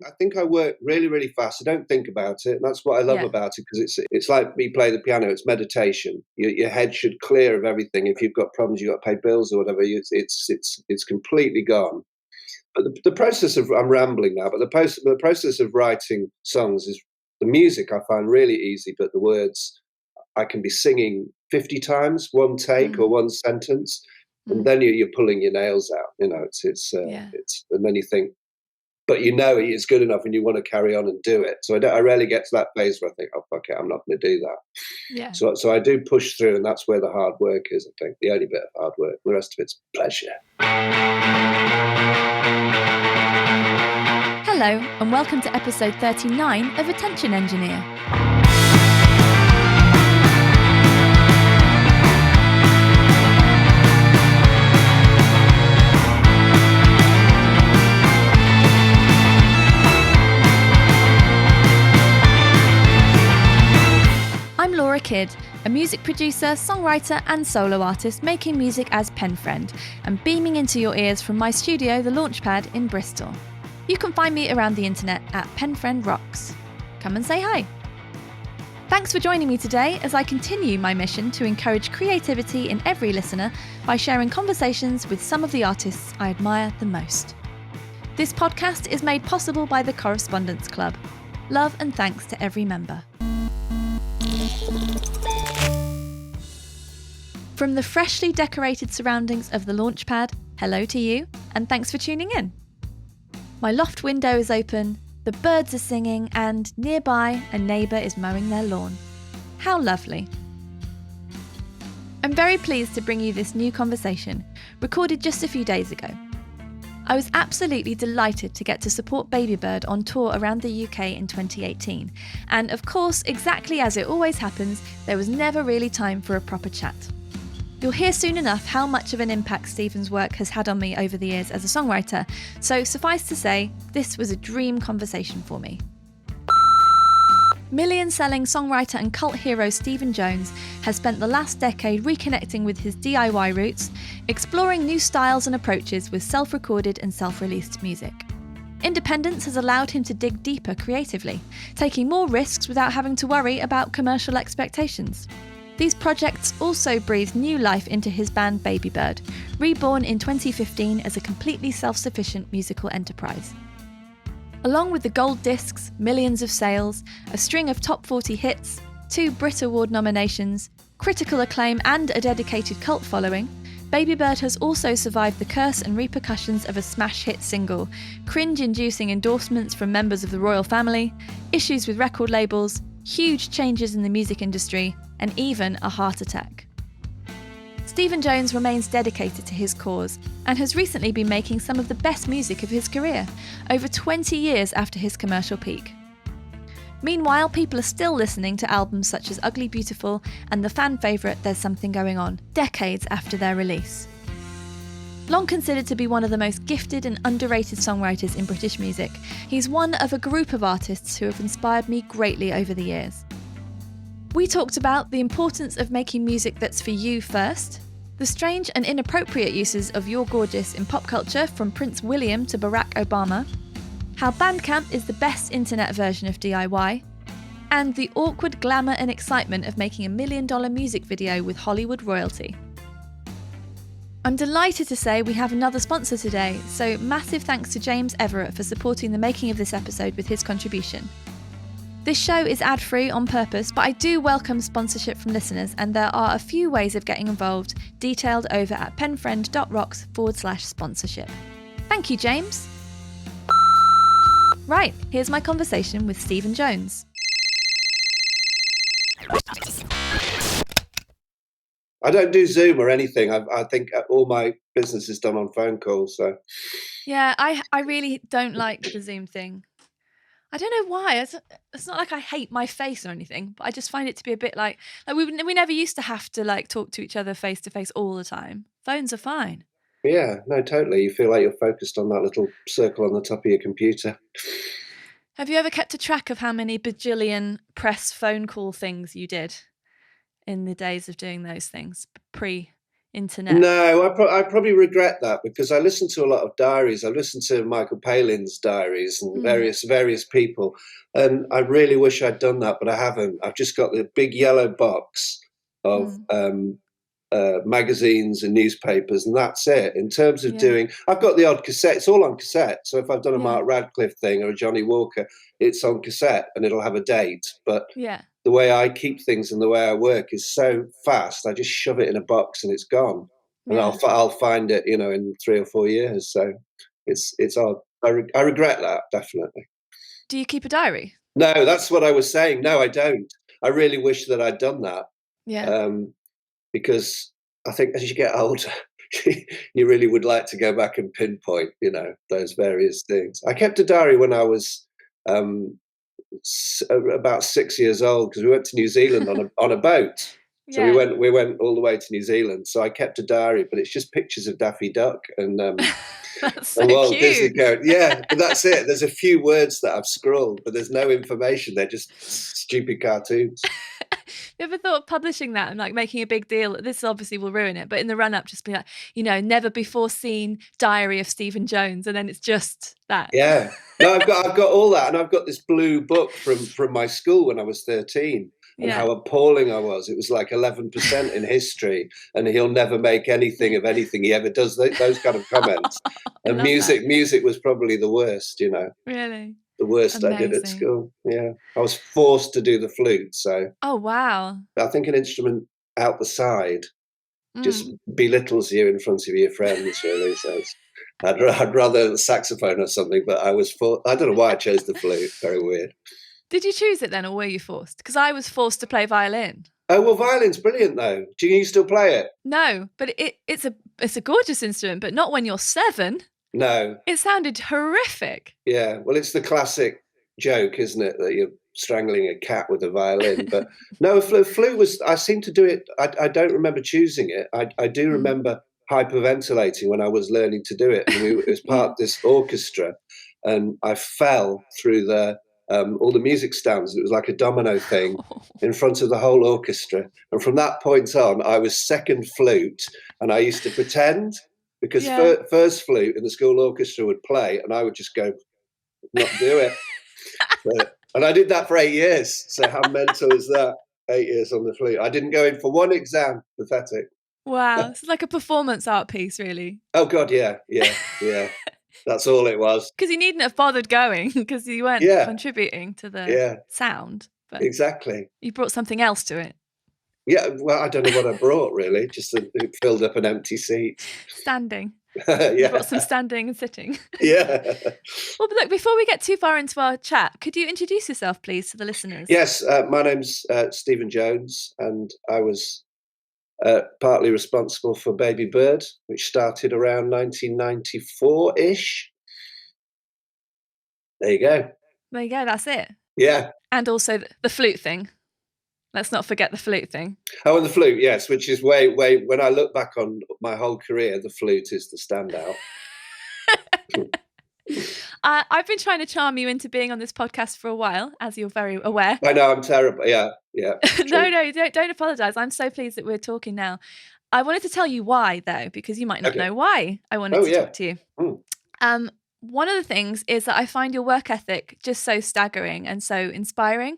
I think I work really, really fast. I don't think about it, and that's what I love about it, because it's like me playing the piano. It's meditation. Your head should clear of everything. If you've got problems, you've got to pay bills or whatever. It's completely gone. But the process of, I'm rambling now, but the process of writing songs is, the music I find really easy, but the words I can be singing 50 times, one take or one sentence, and then you're pulling your nails out. It's and then you think, but it's good enough and you want to carry on and do it. So I rarely get to that phase where I think, oh, fuck it, I'm not going to do that. Yeah. So I do push through, and that's where the hard work is, I think. The only bit of hard work. The rest of it's pleasure. Hello, and welcome to episode 39 of Attention Engineer. I'm Laura Kidd, a music producer, songwriter and solo artist making music as Penfriend and beaming into your ears from my studio, The Launchpad in Bristol. You can find me around the internet at Penfriend Rocks. Come and say hi. Thanks for joining me today as I continue my mission to encourage creativity in every listener by sharing conversations with some of the artists I admire the most. This podcast is made possible by the Correspondence Club. Love and thanks to every member. From the freshly decorated surroundings of the Launchpad, hello to you, and thanks for tuning in. My loft window is open, the birds are singing, and nearby a neighbour is mowing their lawn. How lovely. I'm very pleased to bring you this new conversation, recorded just a few days ago. I was absolutely delighted to get to support Babybird on tour around the UK in 2018, and of course, exactly as it always happens, there was never really time for a proper chat. You'll hear soon enough how much of an impact Stephen's work has had on me over the years as a songwriter, so suffice to say, this was a dream conversation for me. Million-selling songwriter and cult hero Stephen Jones has spent the last decade reconnecting with his DIY roots, exploring new styles and approaches with self-recorded and self-released music. Independence has allowed him to dig deeper creatively, taking more risks without having to worry about commercial expectations. These projects also breathed new life into his band Babybird, reborn in 2015 as a completely self-sufficient musical enterprise. Along with the gold discs, millions of sales, a string of top 40 hits, 2 Brit Award nominations, critical acclaim and a dedicated cult following, Babybird has also survived the curse and repercussions of a smash hit single, cringe-inducing endorsements from members of the royal family, issues with record labels, huge changes in the music industry, and even a heart attack. Stephen Jones remains dedicated to his cause and has recently been making some of the best music of his career, over 20 years after his commercial peak. Meanwhile, people are still listening to albums such as Ugly Beautiful and the fan favourite There's Something Going On, decades after their release. Long considered to be one of the most gifted and underrated songwriters in British music, he's one of a group of artists who have inspired me greatly over the years. We talked about the importance of making music that's for you first, the strange and inappropriate uses of You're Gorgeous in pop culture from Prince William to Barack Obama, how Bandcamp is the best internet version of DIY, and the awkward glamour and excitement of making $1 million music video with Hollywood royalty. I'm delighted to say we have another sponsor today, so massive thanks to James Everett for supporting the making of this episode with his contribution. This show is ad-free on purpose, but I do welcome sponsorship from listeners, and there are a few ways of getting involved, detailed over at penfriend.rocks/sponsorship. Thank you, James. Right, here's my conversation with Stephen Jones. I don't do Zoom or anything. I think all my business is done on phone calls. So yeah, I really don't like the Zoom thing. I don't know why. It's not like I hate my face or anything, but I just find it to be a bit like we never used to have to talk to each other face to face all the time. Phones are fine. Yeah, no, totally. You feel like you're focused on that little circle on the top of your computer. Have you ever kept a track of how many bajillion press phone call things you did in the days of doing those things internet? No, I probably regret that because I listen to a lot of diaries. I listen to Michael Palin's diaries and various people, and I really wish I'd done that, but I haven't. I've just got the big yellow box of magazines and newspapers, and that's it. In terms of doing, I've got the odd cassette. It's all on cassette. So if I've done a Mark Radcliffe thing or a Johnny Walker, it's on cassette and it'll have a date. But the way I keep things and the way I work is so fast. I just shove it in a box and it's gone, and I'll find it, in 3 or 4 years. So it's odd. I regret that, definitely. Do you keep a diary? No, that's what I was saying. No, I don't. I really wish that I'd done that. Yeah. Because I think as you get older, you really would like to go back and pinpoint, those various things. I kept a diary when I was about 6 years old because we went to New Zealand on a boat. So we went all the way to New Zealand. So I kept a diary, but it's just pictures of Daffy Duck and that's so Walt cute. Disney character. Yeah, but that's it. There's a few words that I've scrawled, but there's no information. They're just stupid cartoons. You ever thought of publishing that and making a big deal? This obviously will ruin it, but in the run up, just be like, never before seen diary of Stephen Jones, and then it's just that. Yeah, no, I've got all that, and I've got this blue book from my school when I was 13, and how appalling I was. It was like 11% in history, and he'll never make anything of anything he ever does. Those kind of comments. And music was probably the worst. Really. The worst I did at school. Yeah, I was forced to do the flute. So. Oh wow! I think an instrument out the side just belittles you in front of your friends. Really, so I'd rather the saxophone or something. But I don't know why I chose the flute. Very weird. Did you choose it then, or were you forced? Because I was forced to play violin. Oh well, violin's brilliant though. Do you still play it? No, but it's a gorgeous instrument, but not when you're 7. No. It sounded horrific. Yeah, well, it's the classic joke, isn't it, that you're strangling a cat with a violin? But no, flute was, I seem to do it, I don't remember choosing it. I do remember hyperventilating when I was learning to do it. And it was part of this orchestra, and I fell through all the music stands. It was like a domino thing in front of the whole orchestra. And from that point on, I was second flute, and I used to pretend. Because first flute in the school orchestra would play, and I would just go, not do it. And I did that for 8 years. So how mental is that? 8 years on the flute. I didn't go in for one exam. Pathetic. Wow. It's like a performance art piece, really. Oh, God, yeah. That's all it was. Because you needn't have bothered going because you weren't contributing to the sound. But exactly. You brought something else to it. Yeah, well, I don't know what I brought, really. Just it filled up an empty seat. Standing. You brought some standing and sitting. Yeah. Well, but look, before we get too far into our chat, could you introduce yourself, please, to the listeners? Yes, my name's Stephen Jones, and I was partly responsible for Babybird, which started around 1994-ish. There you go. There you go, that's it. Yeah. And also the flute thing. Let's not forget the flute thing. Oh, and the flute, yes, which is way, when I look back on my whole career, the flute is the standout. I've been trying to charm you into being on this podcast for a while, as you're very aware. I know, I'm terrible. Yeah. No, don't apologise. I'm so pleased that we're talking now. I wanted to tell you why, though, because you might not know why I wanted to talk to you. One of the things is that I find your work ethic just so staggering and so inspiring.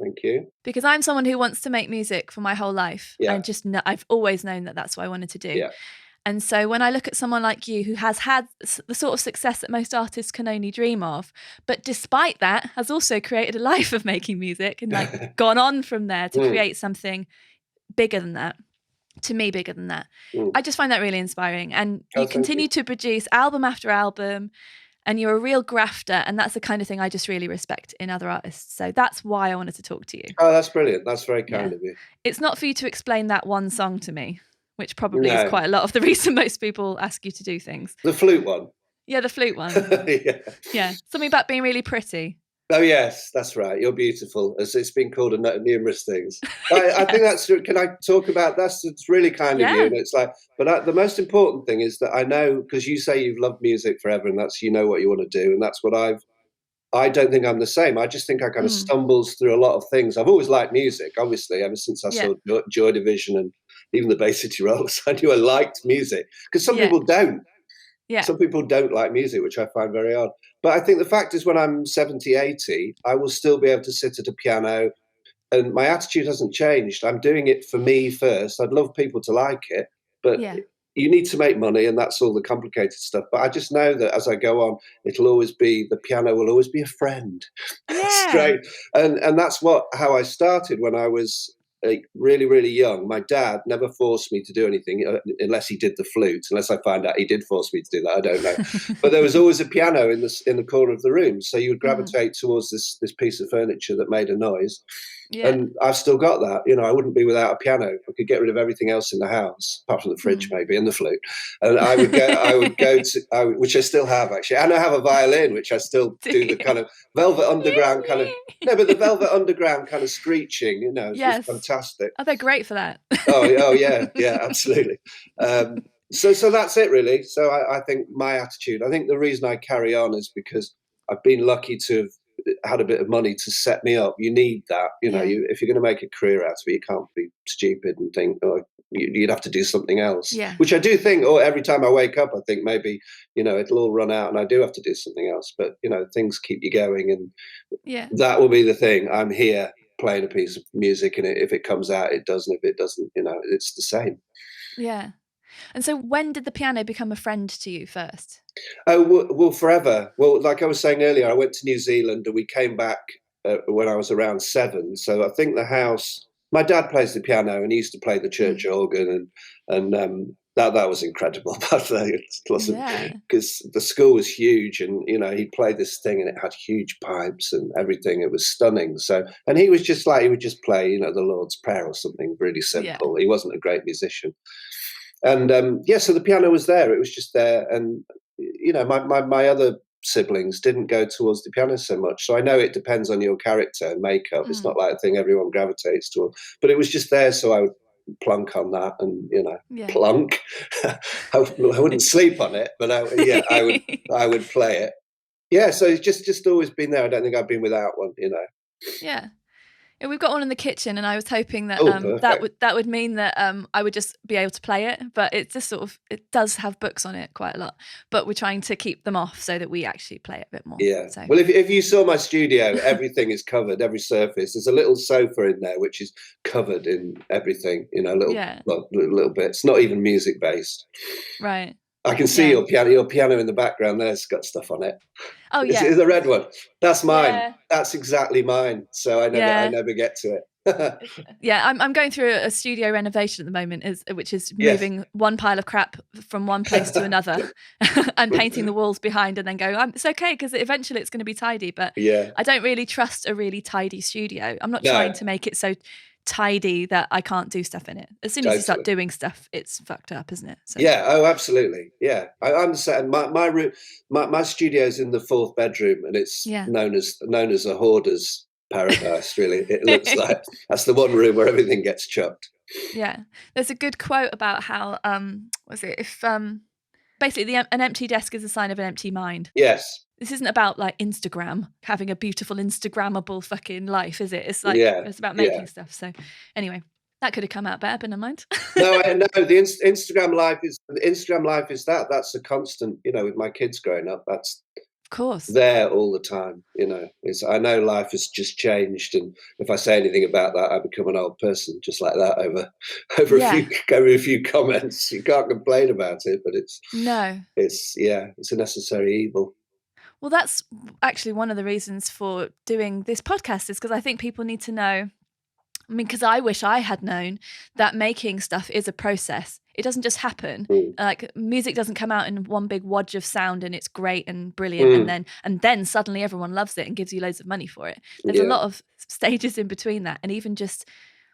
Thank you. Because I'm someone who wants to make music for my whole life. Yeah. I've always known that that's what I wanted to do. Yeah. And so when I look at someone like you who has had the sort of success that most artists can only dream of, but despite that has also created a life of making music and gone on from there to create something bigger than that, to me bigger than that. I just find that really inspiring. And you continue to produce album after album, and you're a real grafter, and that's the kind of thing I just really respect in other artists. So that's why I wanted to talk to you. Oh, that's brilliant. That's very kind of you. It's not for you to explain that one song to me, which probably is quite a lot of the reason most people ask you to do things. The flute one? Yeah, the flute one. Yeah. Something about being really pretty. Oh, yes, that's right. You're beautiful. It's been called numerous things. I think that's, can I talk about that? It's really kind of you. And it's like, but the most important thing is that I know, because you say you've loved music forever and that's, you know what you want to do. And that's what I don't think I'm the same. I just think I kind of stumbles through a lot of things. I've always liked music, obviously, ever since I saw Joy Division and even the Bay City Rollers. I knew I liked music, because some people don't. Yeah. Some people don't like music, which I find very odd. But I think the fact is, when I'm 70, 80, I will still be able to sit at a piano, and my attitude hasn't changed. I'm doing it for me first. I'd love people to like it, but you need to make money, and that's all the complicated stuff. But I just know that as I go on, the piano will always be a friend. Straight. And that's how I started when I was really, really young. My dad never forced me to do anything unless he did the flute. Unless I find out he did force me to do that, I don't know. But there was always a piano in the corner of the room, so you would gravitate towards this piece of furniture that made a noise. And I've still got that. I wouldn't be without a piano. I could get rid of everything else in the house, apart from the fridge maybe, and the flute. And I would go to, which I still have actually. And I have a violin, which I still do the kind of Velvet Underground kind of. No, but the Velvet Underground kind of screeching, it's fantastic. Oh, they're great for that. oh yeah, absolutely. So that's it really. So I think my attitude, I think the reason I carry on is because I've been lucky to have had a bit of money to set me up. You need that, if you're going to make a career out of it, you can't be stupid and think, you'd have to do something else. Which I do think, or every time I wake up, I think maybe, it'll all run out and I do have to do something else. But, things keep you going, and that will be the thing. I'm here playing a piece of music, and if it comes out, it does. And if it doesn't, it's the same. Yeah. And so when did the piano become a friend to you first? Oh, well, forever. Well, like I was saying earlier, I went to New Zealand and we came back when I was around 7. So I think the house, my dad plays the piano and he used to play the church organ, and that was incredible. Because the school was huge, and he played this thing and it had huge pipes and everything. It was stunning. So, and he would just play, the Lord's Prayer or something really simple. He wasn't a great musician. And so the piano was there. It was just there. And, my other siblings didn't go towards the piano so much. So I know it depends on your character and makeup. It's not like a thing everyone gravitates toward. But it was just there, so I would plunk on that and, plunk. I wouldn't sleep on it, but I would play it. Yeah, so it's just always been there. I don't think I've been without one, Yeah. We've got one in the kitchen, and I was hoping that that would mean that I would just be able to play it. But it's just it does have books on it quite a lot. But we're trying to keep them off so that we actually play it a bit more. Yeah. So. Well, if you saw my studio, everything is covered, every surface. There's a little sofa in there which is covered in everything. Little bits. Not even music based. Right. I can see your piano in the background there's got stuff on it. Oh, yeah. It's the red one. That's mine. Yeah. That's exactly mine. So I never get to it. Yeah, I'm going through a studio renovation at the moment, which is moving one pile of crap from one place to another and painting the walls behind, and then going, it's okay because eventually it's going to be tidy. But I don't really trust a really tidy studio. I'm not trying to make it so tidy that I can't do stuff in it. As soon as you start doing stuff, it's fucked up, isn't it? So. Yeah. Oh, absolutely. Yeah, I understand. My studio's in the 4th bedroom, and it's known as a hoarder's paradise. Really, it looks like that's the one room where everything gets chucked. Yeah, there's a good quote about how if basically an empty desk is a sign of an empty mind. Yes. This isn't about like Instagram, having a beautiful Instagrammable fucking life, is it? It's like it's about making stuff. So anyway, that could have come out better, but never mind. No. The Instagram life is that. That's a constant. With my kids growing up, that's of course there all the time. I know life has just changed, and if I say anything about that, I become an old person, just like that over a few comments. You can't complain about it, but it's a necessary evil. Well, that's actually one of the reasons for doing this podcast, is because I think people need to know. I mean, because I wish I had known that making stuff is a process. It doesn't just happen. Like music doesn't come out in one big wodge of sound and it's great and brilliant, and then suddenly everyone loves it and gives you loads of money for it. There's a lot of stages in between that, and even just,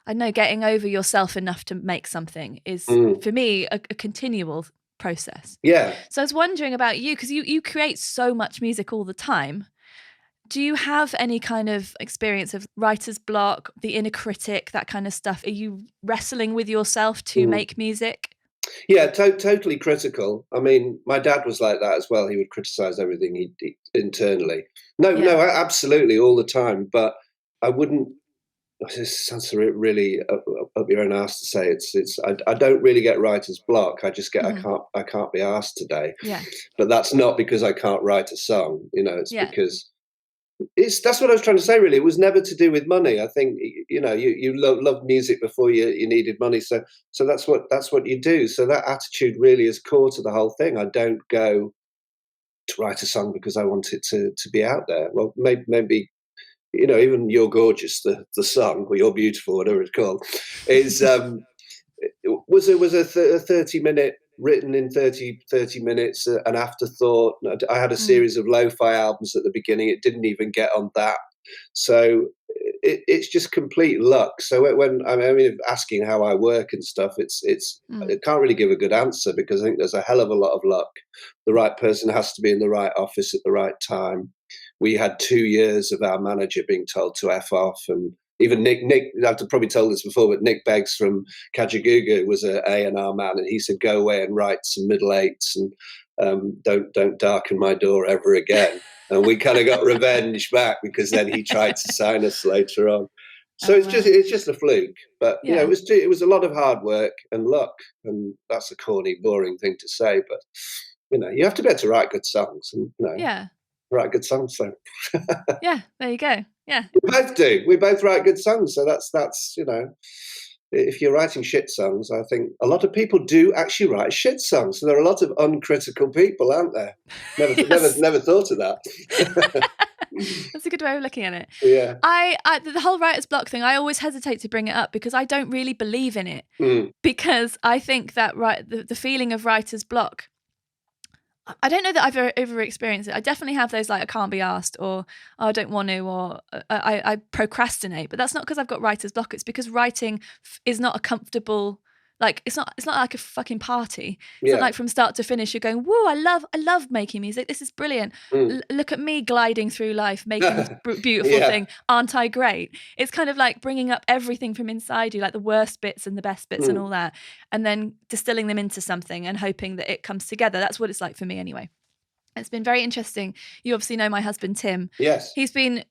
I don't know, getting over yourself enough to make something is for me a continual process. Yeah. So I was wondering about you, because you create so much music all the time. Do you have any kind of experience of writer's block, the inner critic, that kind of stuff? Are you wrestling with yourself to make music? Yeah, totally critical. I mean, my dad was like that as well. He would criticize everything he did internally. No, absolutely all the time. But I wouldn't this sounds really up your own arse to say. I don't really get writer's block. I just get I can't be asked today. Yeah. But that's not because I can't write a song. It's Yeah. because that's what I was trying to say. Really, it was never to do with money. I think you loved music before you needed money. So that's what you do. So that attitude really is core to the whole thing. I don't go to write a song because I want it to be out there. Well, maybe even You're Gorgeous, the song, or You're Beautiful, whatever it's called, is was a 30-minute, written in 30 minutes, an afterthought. I had a series of lo-fi albums at the beginning. It didn't even get on that. So it's just complete luck. So when asking how I work and stuff, I can't really give a good answer because I think there's a hell of a lot of luck. The right person has to be in the right office at the right time. We had 2 years of our manager being told to F off, and even Nick, I've probably told this before, but Nick Beggs from Kajagoogoo was an A&R man, and he said, go away and write some middle eights and don't darken my door ever again. And we kind of got revenge back because then he tried to sign us later on. So it's just a fluke, but it was a lot of hard work and luck, and that's a corny, boring thing to say, but you have to be able to write good songs, and write good songs. So yeah, there you go. Yeah, we both do. We both write good songs, so that's if you're writing shit songs, I think a lot of people do actually write shit songs. So there are a lot of uncritical people, aren't there? Never thought of that. That's a good way of looking at it. Yeah. The whole writer's block thing, I always hesitate to bring it up because I don't really believe in it. Because I think that the feeling of writer's block, I don't know that I've ever experienced it. I definitely have those like I can't be asked, or I don't want to, or I procrastinate. But that's not because I've got writer's block. It's because writing is not a comfortable, like it's not like a fucking party. It's not like from start to finish you're going, whoa, I love making music. This is brilliant. Look at me gliding through life, making this beautiful thing. Aren't I great? It's kind of like bringing up everything from inside you, like the worst bits and the best bits and all that, and then distilling them into something and hoping that it comes together. That's what it's like for me anyway. It's been very interesting. You obviously know my husband, Tim. Yes. He's been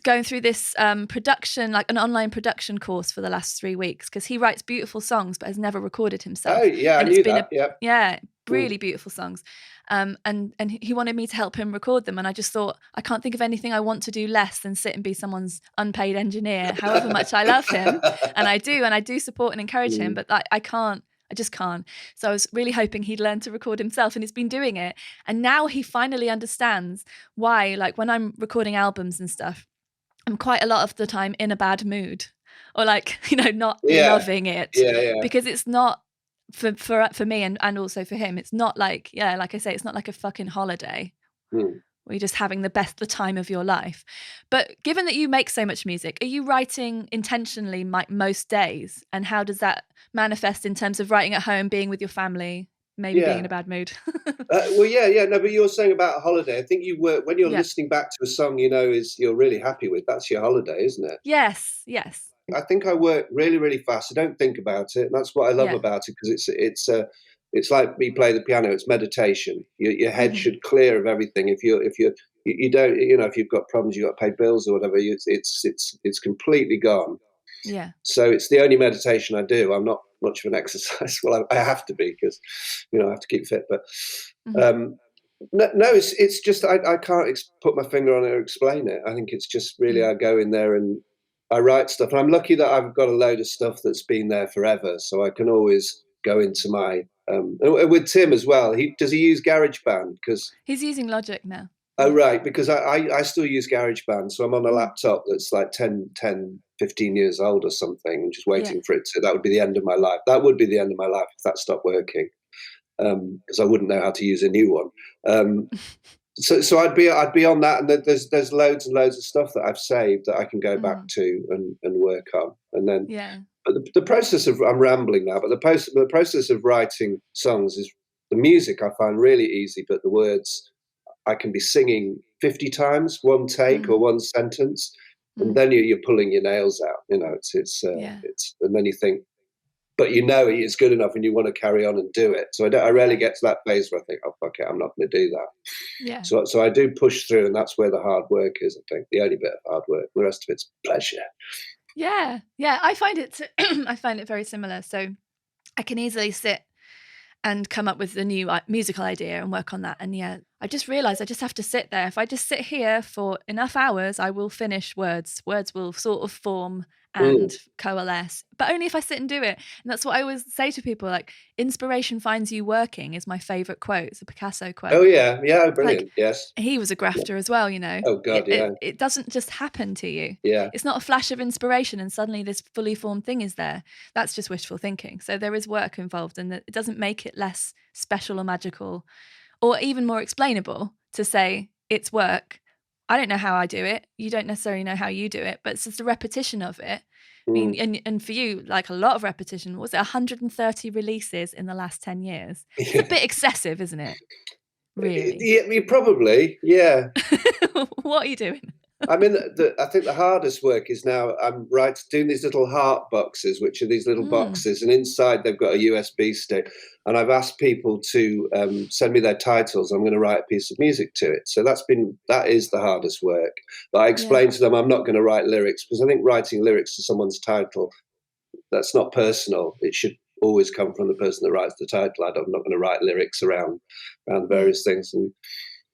going through this production, like an online production course for the last 3 weeks, because he writes beautiful songs but has never recorded himself. Oh yeah, and I knew that. Really beautiful songs. And he wanted me to help him record them, and I just thought I can't think of anything I want to do less than sit and be someone's unpaid engineer, however much I love him, and I do support and encourage him, but I just can't. So I was really hoping he'd learn to record himself, and he's been doing it. And now he finally understands why, like when I'm recording albums and stuff, I'm quite a lot of the time in a bad mood, or like, not loving it, because it's not for me and also for him. It's not like, like I say, it's not like a fucking holiday where you're just having the time of your life. But given that you make so much music, are you writing intentionally most days? And how does that manifest in terms of writing at home, being with your family, maybe being in a bad mood? No, but you're saying about a holiday. I think you work when you're listening back to a song you're really happy with. That's your holiday, isn't it? Yes. I think I work really, really fast. I don't think about it, and that's what I love about it, because it's like me play the piano. It's meditation. Your head should clear of everything. If you don't, if you've got problems, you've got to pay bills or whatever. It's completely gone. Yeah. So it's the only meditation I do. I'm not much of an exercise. Well, I have to be because I have to keep fit. But no, it's just I can't put my finger on it or explain it. I think it's just really I go in there and I write stuff. And I'm lucky that I've got a load of stuff that's been there forever, so I can always go into my with Tim as well. Does he use GarageBand? Because he's using Logic now. Oh right, because I still use GarageBand, so I'm on a laptop that's like 10, 15 years old or something, just waiting for it to. That would be the end of my life. That would be the end of my life if that stopped working, because I wouldn't know how to use a new one. So I'd be on that, and there's loads and loads of stuff that I've saved that I can go back to and work on, and then But the process of I'm rambling now, but the process of writing songs is the music I find really easy, but the words I can be singing 50 times, one take or one sentence, and then you're pulling your nails out. It's and then you think, but it's good enough, and you want to carry on and do it. So I rarely get to that phase where I think, oh fuck it, I'm not going to do that. Yeah. So I do push through, and that's where the hard work is. I think the only bit of hard work. The rest of it's pleasure. Yeah, I find it I find it very similar. So I can easily sit and come up with a new musical idea and work on that. And yeah, I just realized I just have to sit there. If I just sit here for enough hours, I will finish words. Words will sort of form and coalesce, but only if I sit and do it. And that's what I always say to people, like, inspiration finds you working is my favorite quote. It's a Picasso quote. Oh yeah, brilliant. Like, Yes. he was a grafter as well, you know. Oh God, yeah. It doesn't just happen to you. Yeah. It's not a flash of inspiration and suddenly this fully formed thing is there. That's just wishful thinking. So there is work involved, and it doesn't make it less special or magical or even more explainable to say it's work. I don't know how I do it. You don't necessarily know how you do it, but it's just the repetition of it. I mean, and for you, like a lot of repetition. Was it 130 releases in the last 10 years? It's a bit excessive, isn't it? Really? Yeah, probably, yeah. What are you doing? I mean, I think the hardest work is now I'm doing these little heart boxes, which are these little boxes, and inside they've got a USB stick. And I've asked people to send me their titles. I'm going to write a piece of music to it. So that is the hardest work. But I explained to them I'm not going to write lyrics, because I think writing lyrics to someone's title, that's not personal. It should always come from the person that writes the title. I'm not going to write lyrics around various things. And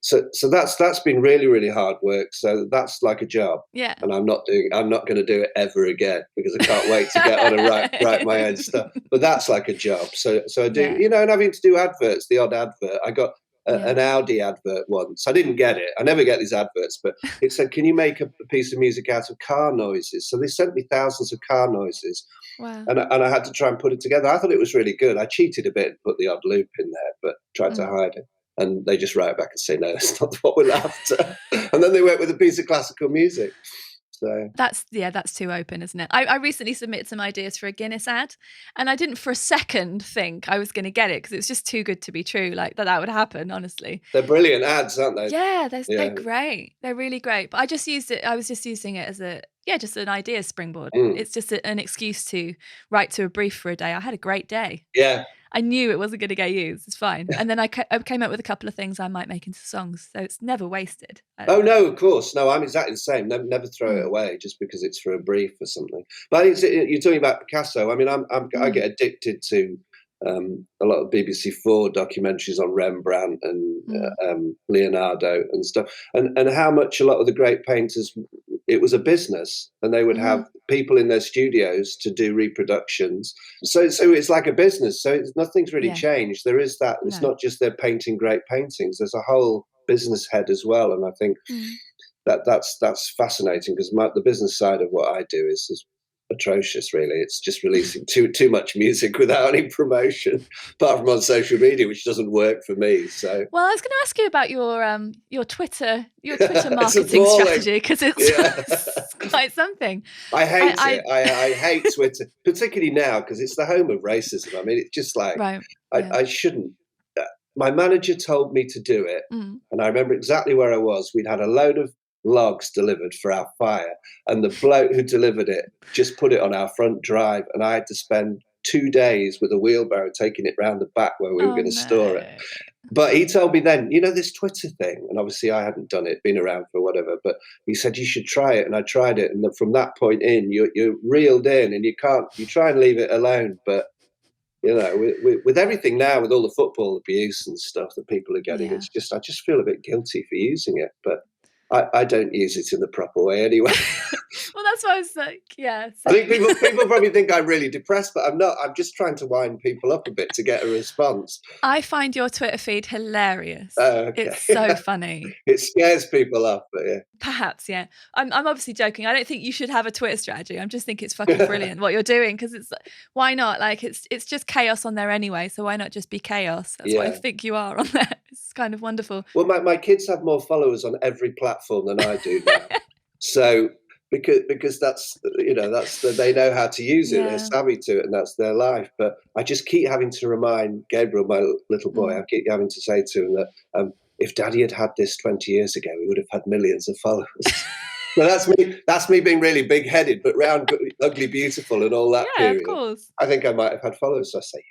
so that's been really, really hard work. So that's like a job. Yeah. And I'm not going to do it ever again, because I can't wait to get on and write my own stuff. But that's like a job. So I do, and having to do adverts, the odd advert. I got an Audi advert once. I didn't get it. I never get these adverts, but it said, can you make a piece of music out of car noises? So they sent me thousands of car noises. Wow. And I had to try and put it together. I thought it was really good. I cheated a bit and put the odd loop in there, but tried to hide it. And they just write back and say, no, that's not what we're after. And then they went with a piece of classical music. So that's too open, isn't it? I recently submitted some ideas for a Guinness ad, and I didn't for a second think I was going to get it, because it was just too good to be true, like that would happen, honestly. They're brilliant ads, aren't they? Yeah, they're great. They're really great. But I was just using it as just an idea springboard. It's just an excuse to write to a brief for a day. I had a great day. Yeah. I knew it wasn't going to get used. It's fine. And then I came up with a couple of things I might make into songs. So it's never wasted. Oh, no, of course. No, I'm exactly the same. Never throw it away just because it's for a brief or something. But you're talking about Picasso. I mean, I get addicted to a lot of BBC4 documentaries on Rembrandt and Leonardo and stuff. And how much a lot of the great painters, it was a business, and they would have people in their studios to do reproductions. So it's like a business. So nothing's really changed. There is that. It's not just they're painting great paintings. There's a whole business head as well. And I think that's fascinating, because the business side of what I do is atrocious, really. It's just releasing too much music without any promotion, apart from on social media, which doesn't work for me. So, well, I was going to ask you about your Twitter marketing strategy, because it's quite something. I hate it. I hate Twitter, particularly now, because it's the home of racism. I mean, it's just like I shouldn't. My manager told me to do it, and I remember exactly where I was. We'd had a load of logs delivered for our fire, and the bloke who delivered it just put it on our front drive, and I had to spend 2 days with a wheelbarrow taking it round the back where we were going to store it. But he told me then, this Twitter thing, and obviously I hadn't done it, been around for whatever, but he said you should try it, and I tried it, and from that point in, you're reeled in, and you try and leave it alone. But with everything now, with all the football abuse and stuff that people are getting, I just feel a bit guilty for using it, but I don't use it in the proper way anyway. Well, that's why I was like, I think people probably think I'm really depressed, but I'm not. I'm just trying to wind people up a bit to get a response. I find your Twitter feed hilarious. Oh, okay. It's so funny. It scares people off, but yeah. Perhaps, yeah. I'm obviously joking. I don't think you should have a Twitter strategy. I just think it's fucking brilliant what you're doing, because it's why not? Like it's just chaos on there anyway, so why not just be chaos? That's what I think you are on there. It's kind of wonderful. Well, my kids have more followers on every platform than I do now. So because that's they know how to use it, they're savvy to it, and that's their life. But I just keep having to remind Gabriel, my little boy, I keep having to say to him that if Daddy had this 20 years ago, he would have had millions of followers. Well, that's me being really big-headed, but round, ugly, beautiful, and all that period. Of course. I think I might have had followers. So I say,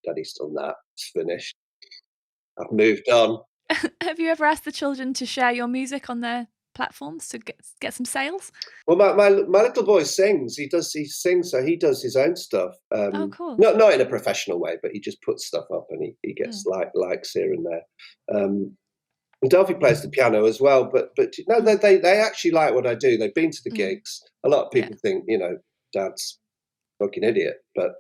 Daddy's done that. It's finished. I've moved on. Have you ever asked the children to share your music on their platforms to get some sales? Well, my little boy sings. He sings, so he does his own stuff. Oh, cool. Not in a professional way, but he just puts stuff up and he gets likes here and there. And Delphi plays the piano as well, but no, they actually like what I do. They've been to the gigs. A lot of people think, Dad's fucking idiot, but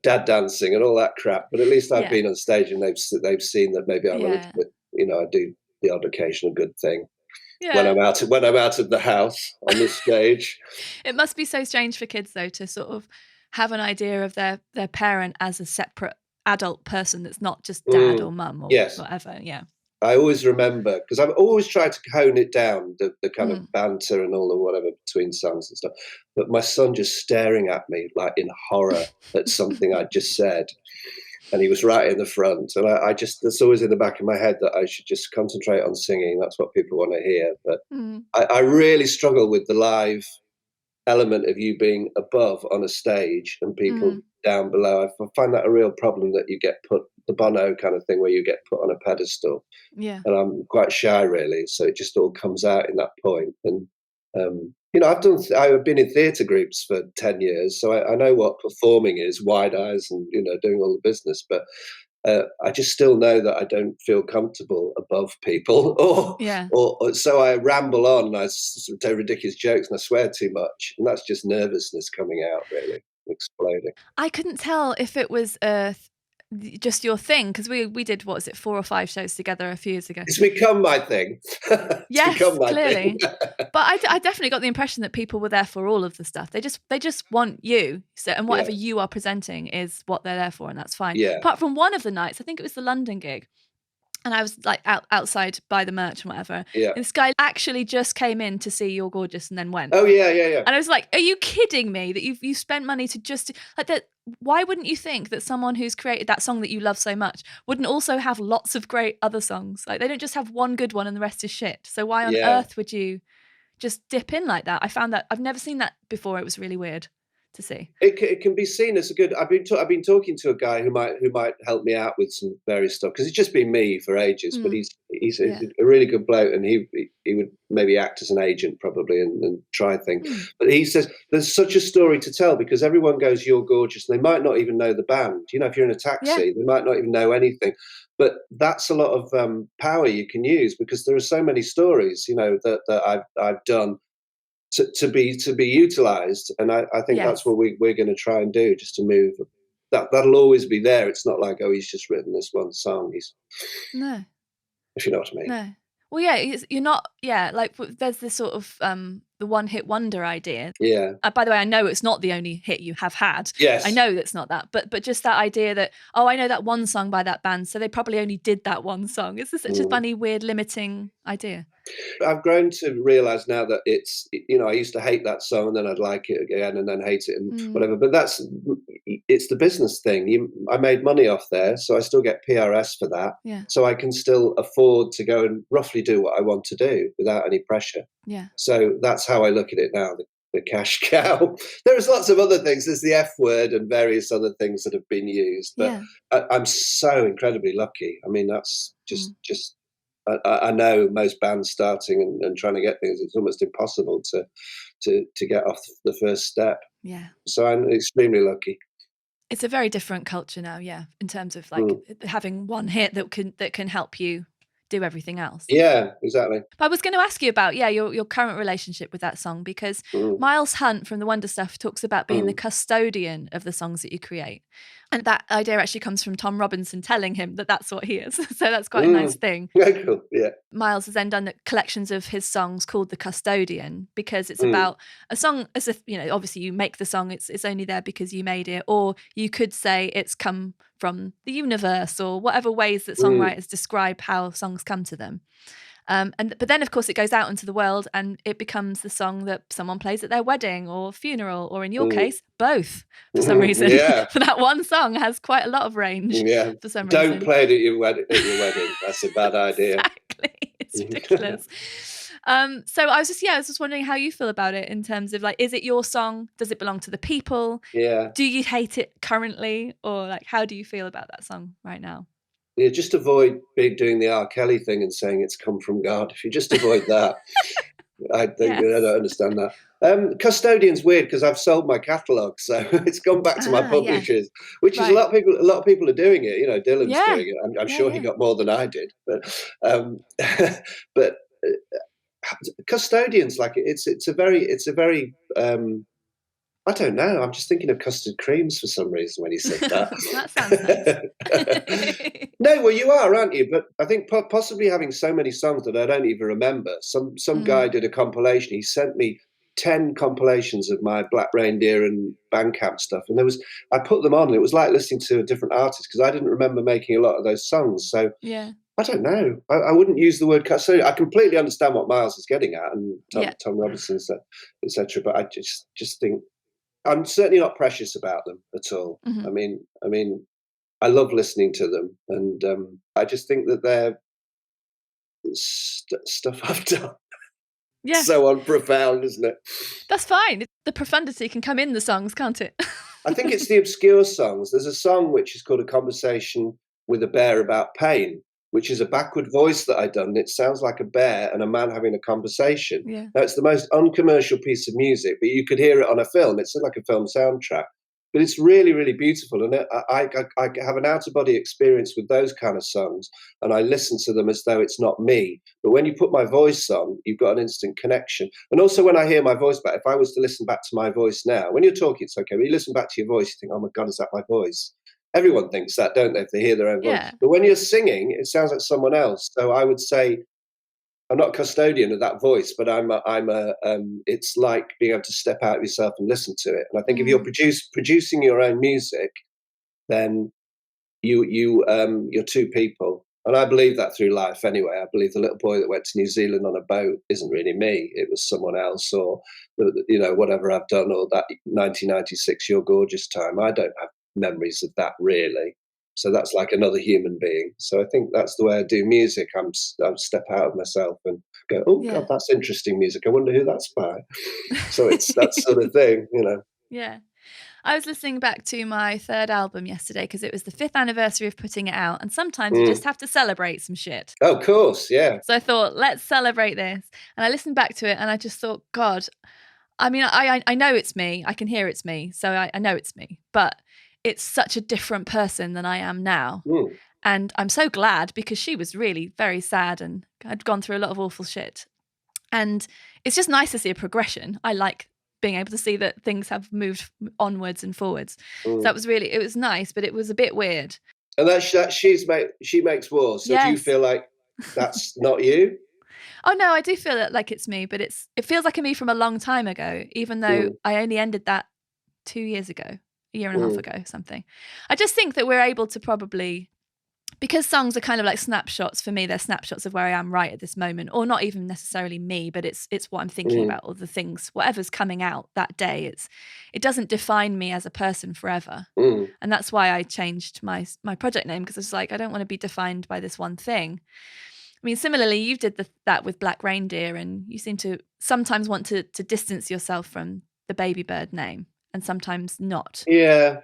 dad dancing and all that crap. But at least I've been on stage and they've seen that maybe I'm a little bit, I do the odd occasional good thing when I'm out of the house on the stage. It must be so strange for kids though to sort of have an idea of their parent as a separate adult person that's not just dad or mum or whatever. Yeah. I always remember, because I've always tried to hone it down, the kind of banter and all the whatever between songs and stuff. But my son just staring at me like in horror at something I just said. And he was right in the front. And I just, that's always in the back of my head that I should just concentrate on singing. That's what people want to hear. But I really struggle with the live element of you being above on a stage and people down below. I find that a real problem, that you get put, the Bono kind of thing where you get put on a pedestal. Yeah. And I'm quite shy really, so it just all comes out in that point. And I've been in theatre groups for 10 years, so I know what performing is, wide eyes and doing all the business, but I just still know that I don't feel comfortable above people, or so I ramble on and I say ridiculous jokes and I swear too much, and that's just nervousness coming out, really exploding. I couldn't tell if it was just your thing, because we did, what was it, 4 or 5 shows together a few years ago. It's become my thing. Yes, clearly. But I definitely got the impression that people were there for all of the stuff. They just want you, so, and whatever you are presenting is what they're there for, and that's fine. Apart from one of the nights, I think it was the London gig, and I was like outside by the merch and whatever. Yeah. And this guy actually just came in to see You're Gorgeous and then went. Oh yeah. And I was like, are you kidding me that you've spent money to just like that? Why wouldn't you think that someone who's created that song that you love so much wouldn't also have lots of great other songs? Like, they don't just have one good one and the rest is shit. So why on earth would you just dip in like that? I found that I've never seen that before. It was really weird to see. It can be seen as a good. I've been talking to a guy who might help me out with some various stuff, because it's just been me for ages. But he's a really good bloke, and he would maybe act as an agent probably and try things. But he says there's such a story to tell, because everyone goes You're Gorgeous and they might not even know the band. If you're in a taxi, they might not even know anything. But that's a lot of power you can use, because there are so many stories that I've done to be utilised, and I think that's what we're going to try and do, just to move that'll always be there. It's not like, oh, he's just written this one song. No, if you know what I mean. No. Well, you're not. Yeah, like there's this sort of the one-hit wonder idea. Yeah. By the way, I know it's not the only hit you have had. Yes. I know that's not that, but just that idea that, oh, I know that one song by that band, so they probably only did that one song. It's such a funny, weird, limiting idea. I've grown to realise now that it's, I used to hate that song and then I'd like it again and then hate it and whatever. But it's the business thing. I made money off there, so I still get PRS for that. Yeah. So I can still afford to go and roughly do what I want to do without any pressure. Yeah. So that's how I look at it now, the cash cow. There's lots of other things. There's the F word and various other things that have been used. But I'm so incredibly lucky. I mean, that's just I know most bands starting and trying to get things, it's almost impossible to get off the first step. Yeah. So I'm extremely lucky. It's a very different culture now, in terms of like having one hit that can help you do everything else. Yeah, exactly. But I was going to ask you about your current relationship with that song, because Miles Hunt from the Wonder Stuff talks about being the custodian of the songs that you create. And that idea actually comes from Tom Robinson telling him that that's what he is. So that's quite a nice thing. Yeah, cool. Yeah. Miles has then done collections of his songs called The Custodian, because it's about a song as if, obviously you make the song, it's only there because you made it. Or you could say it's come from the universe, or whatever ways that songwriters describe how songs come to them. But then, of course, it goes out into the world and it becomes the song that someone plays at their wedding or funeral, or in your case, both, for some reason. Yeah. For that one song has quite a lot of range. Yeah. For some reason. Don't play it at your wedding. That's a bad idea. Exactly. It's ridiculous. So I was just wondering how you feel about it in terms of, like, is it your song? Does it belong to the people? Yeah. Do you hate it currently? Or like, how do you feel about that song right now? Yeah, just avoid doing the R. Kelly thing and saying it's come from God. If you just avoid that, I think I don't understand that. Custodian's weird because I've sold my catalogue, so it's gone back to my publishers, which is a lot of people are doing it. You know, Dylan's doing it. I'm sure he got more than I did, but Custodians, like it's a very I don't know. I'm just thinking of custard creams for some reason when he said that. That sounds nice. No, well, you are, aren't you? But I think possibly having so many songs that I don't even remember. Some guy did a compilation. He sent me 10 compilations of my Black Reindeer and Bandcamp stuff, and I put them on, and it was like listening to a different artist because I didn't remember making a lot of those songs. So yeah. I don't know. I wouldn't use the word custodian. I completely understand what Miles is getting at, and Tom Robinson, etc. But I just think I'm certainly not precious about them at all. I mean, I love listening to them, and I just think that they're stuff I've done. Yeah, so unprofound, isn't it? That's fine. The profundity can come in the songs, can't it? I think it's the obscure songs. There's a song which is called "A Conversation with a Bear About Pain," which is a backward voice that I've done. It sounds like a bear and a man having a conversation. Yeah. Now, it's the most uncommercial piece of music, but you could hear it on a film. It's like a film soundtrack. But it's really, really beautiful. And I have an out-of-body experience with those kind of songs, and I listen to them as though it's not me. But when you put my voice on, you've got an instant connection. And also when I hear my voice back, if I was to listen back to my voice now, when you're talking, it's okay. When you listen back to your voice, you think, oh my God, is that my voice? Everyone thinks that, don't they, if they hear their own voice? Yeah. But when you're singing, it sounds like someone else. So I would say I'm not a custodian of that voice, but it's like being able to step out of yourself and listen to it. And I think if you're producing your own music, then you're two people. And I believe that through life anyway. I believe the little boy that went to New Zealand on a boat isn't really me. It was someone else, or, you know, whatever I've done, or that 1996 You're Gorgeous time. I don't have memories of that really. So that's like another human being. So I think that's the way I do music. I'm step out of myself and go, oh God, that's interesting music. I wonder who that's by. So it's that sort of thing, you know. Yeah. I was listening back to my third album yesterday because it was the 5th anniversary of putting it out. And sometimes you just have to celebrate some shit. Oh, of course, yeah. So I thought, let's celebrate this. And I listened back to it and I just thought, God, I mean, I know it's me. I can hear it's me. So I know it's me. But it's such a different person than I am now. And I'm so glad because she was really very sad and had gone through a lot of awful shit. And it's just nice to see a progression. I like being able to see that things have moved onwards and forwards. So that was really, it was nice, but it was a bit weird. And she makes wars. So do you feel like that's not you? Oh no, I do feel like it's me, but it feels like a me from a long time ago, even though I only ended that 2 years ago. A year and a half ago, something. I just think that we're able to probably, because songs are kind of like snapshots for me, they're snapshots of where I am right at this moment, or not even necessarily me, but it's what I'm thinking about, or the things, whatever's coming out that day. It doesn't define me as a person forever, and that's why I changed my project name, because it's like I don't want to be defined by this one thing. I mean, similarly, you did that with Black Reindeer, and you seem to sometimes want to distance yourself from the Babybird name. And sometimes not. Yeah,